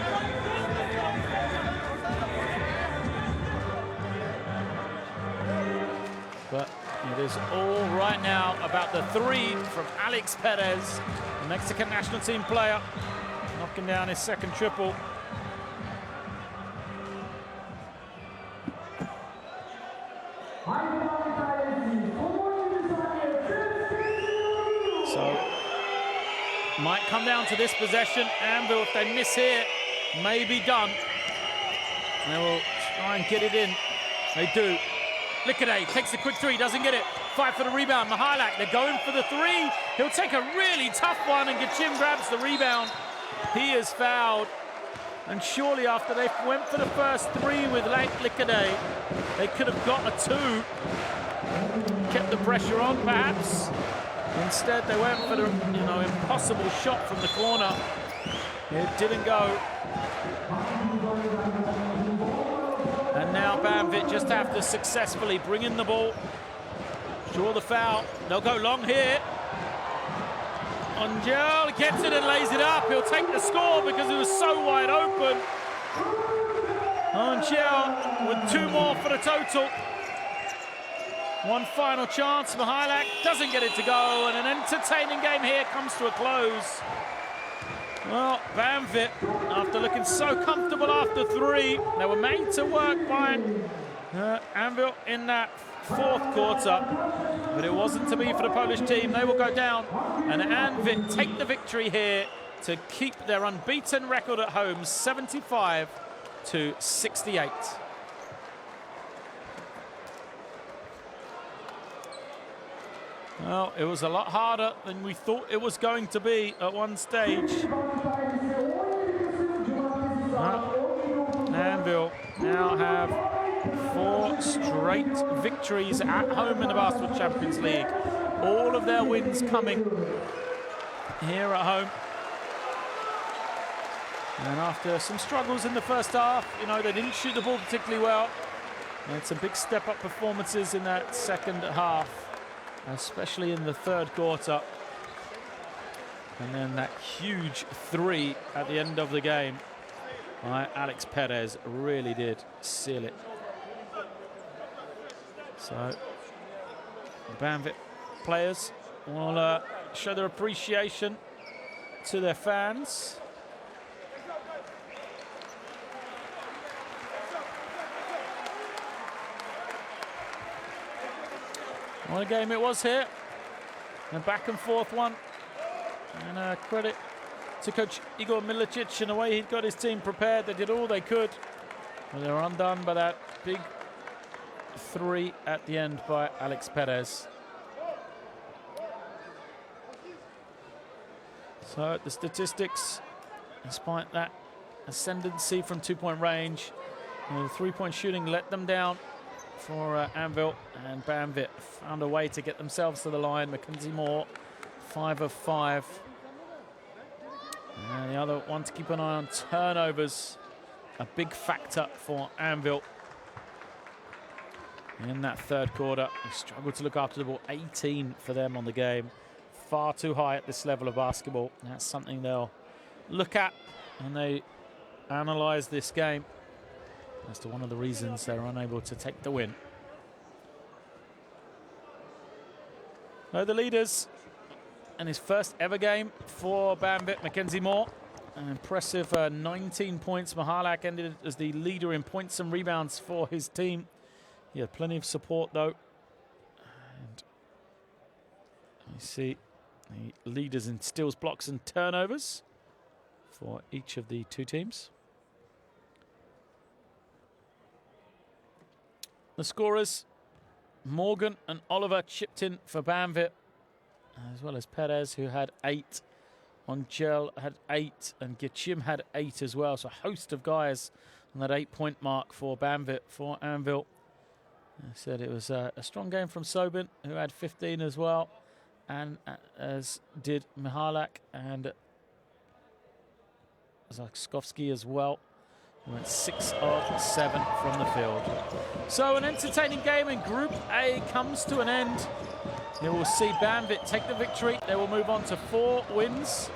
But it is all right now about the 3 from Alex Perez, the Mexican national team player. Knocking down his second triple. So, might come down to this possession. Anwil, if they miss here, may be done. They will try and get it in. They do. Liquiday takes a quick 3, doesn't get it. Fight for the rebound. Mihalak, they're going for the 3. He'll take a really tough one, and Gachim grabs the rebound. He is fouled. And surely after they went for the first 3 with Liquiday, they could have got a 2. Kept the pressure on, perhaps. Instead, they went for the impossible shot from the corner. It didn't go. And now Banvit just have to successfully bring in the ball, Draw the foul. They'll go long here. Angel gets it and lays it up. He'll take the score because it was so wide open. Angel with 2 more for the total. One final chance. Mihailak doesn't get it to go, and an entertaining game here comes to a close. Well, Banvit, after looking so comfortable after 3, they were made to work by Anwil in that 4th quarter, but it wasn't to be for the Polish team. They will go down, and Banvit take the victory here to keep their unbeaten record at home, 75-68. Well, it was a lot harder than we thought it was going to be at one stage. Anwil now have 4 straight victories at home in the Basketball Champions League. All of their wins coming here at home. And after some struggles in the first half, you know, they didn't shoot the ball particularly well. They had some big step-up performances in that second half, especially in the 3rd quarter. And then that huge 3 at the end of the game by Alex Perez really did seal it. So the Banvit players will show their appreciation to their fans. What a game it was here. A back and forth one. And credit to coach Igor Milicic and the way he got his team prepared. They did all they could. But they were undone by that big 3 at the end by Alex Perez. So the statistics, despite that ascendancy from 2-point range, the 3-point shooting let them down for Anwil, and Banvit found a way to get themselves to the line. Mackenzie Moore, 5 of 5. And the other one to keep an eye on, turnovers, a big factor for Anwil. In that 3rd quarter, they struggled to look after the ball. 18 for them on the game. Far too high at this level of basketball. That's something they'll look at when they analyze this game as to one of the reasons they're unable to take the win. So the leaders in his first ever game for Banvit, Mackenzie Moore. An impressive 19 points. Mihailak ended as the leader in points and rebounds for his team. He had plenty of support though. And you see the leaders in steals, blocks and turnovers for each of the 2 teams. The scorers, Morgan and Oliver chipped in for Banvit, as well as Perez, who had 8. Angel had 8, and Gichim had 8 as well. So a host of guys on that 8-point mark for Banvit, for Anwil. I said it was a strong game from Sobin, who had 15 as well, and as did Mihailak and Zakskowski as well. He went 6 of 7 from the field. So an entertaining game in Group A comes to an end. You will see Banvit take the victory. They will move on to 4 wins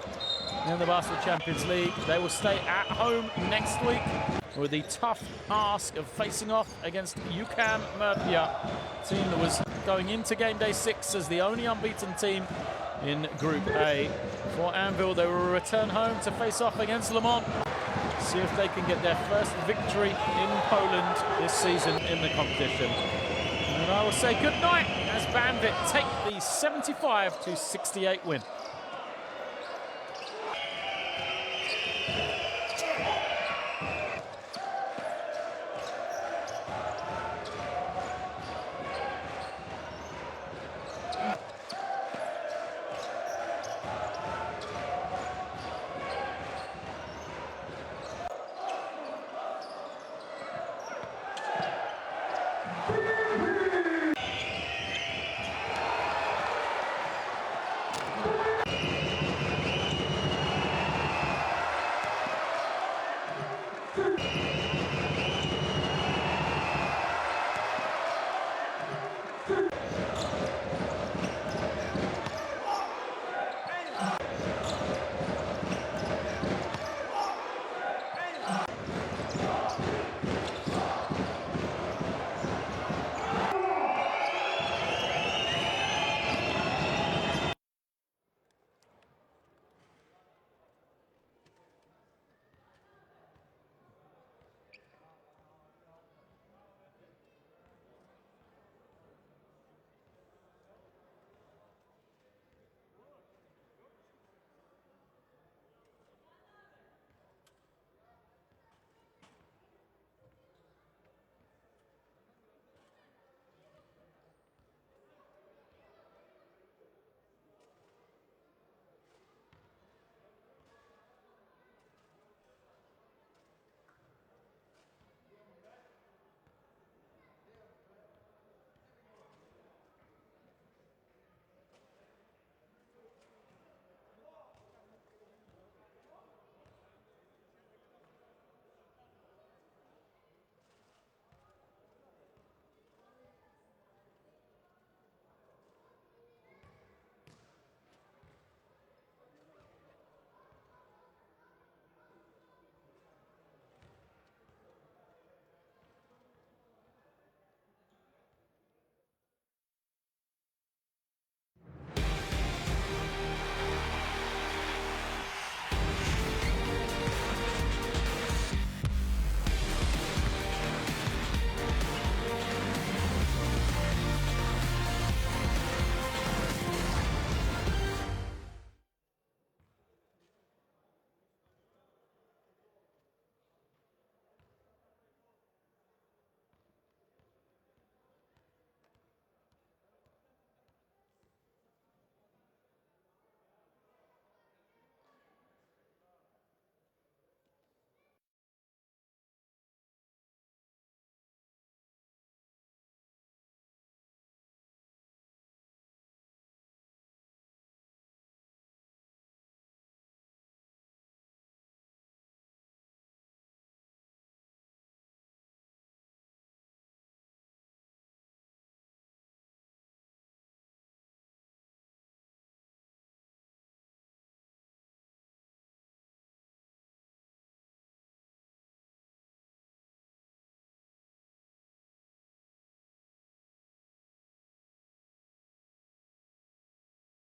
in the Basketball Champions League. They will stay at home next week with the tough task of facing off against UCAM Murcia, team that was going into game day 6 as the only unbeaten team in Group A. For Anwil, they will return home to face off against Le Mans. See if they can get their first victory in Poland this season in the competition. And I will say good night as Banvit take the 75-68 win.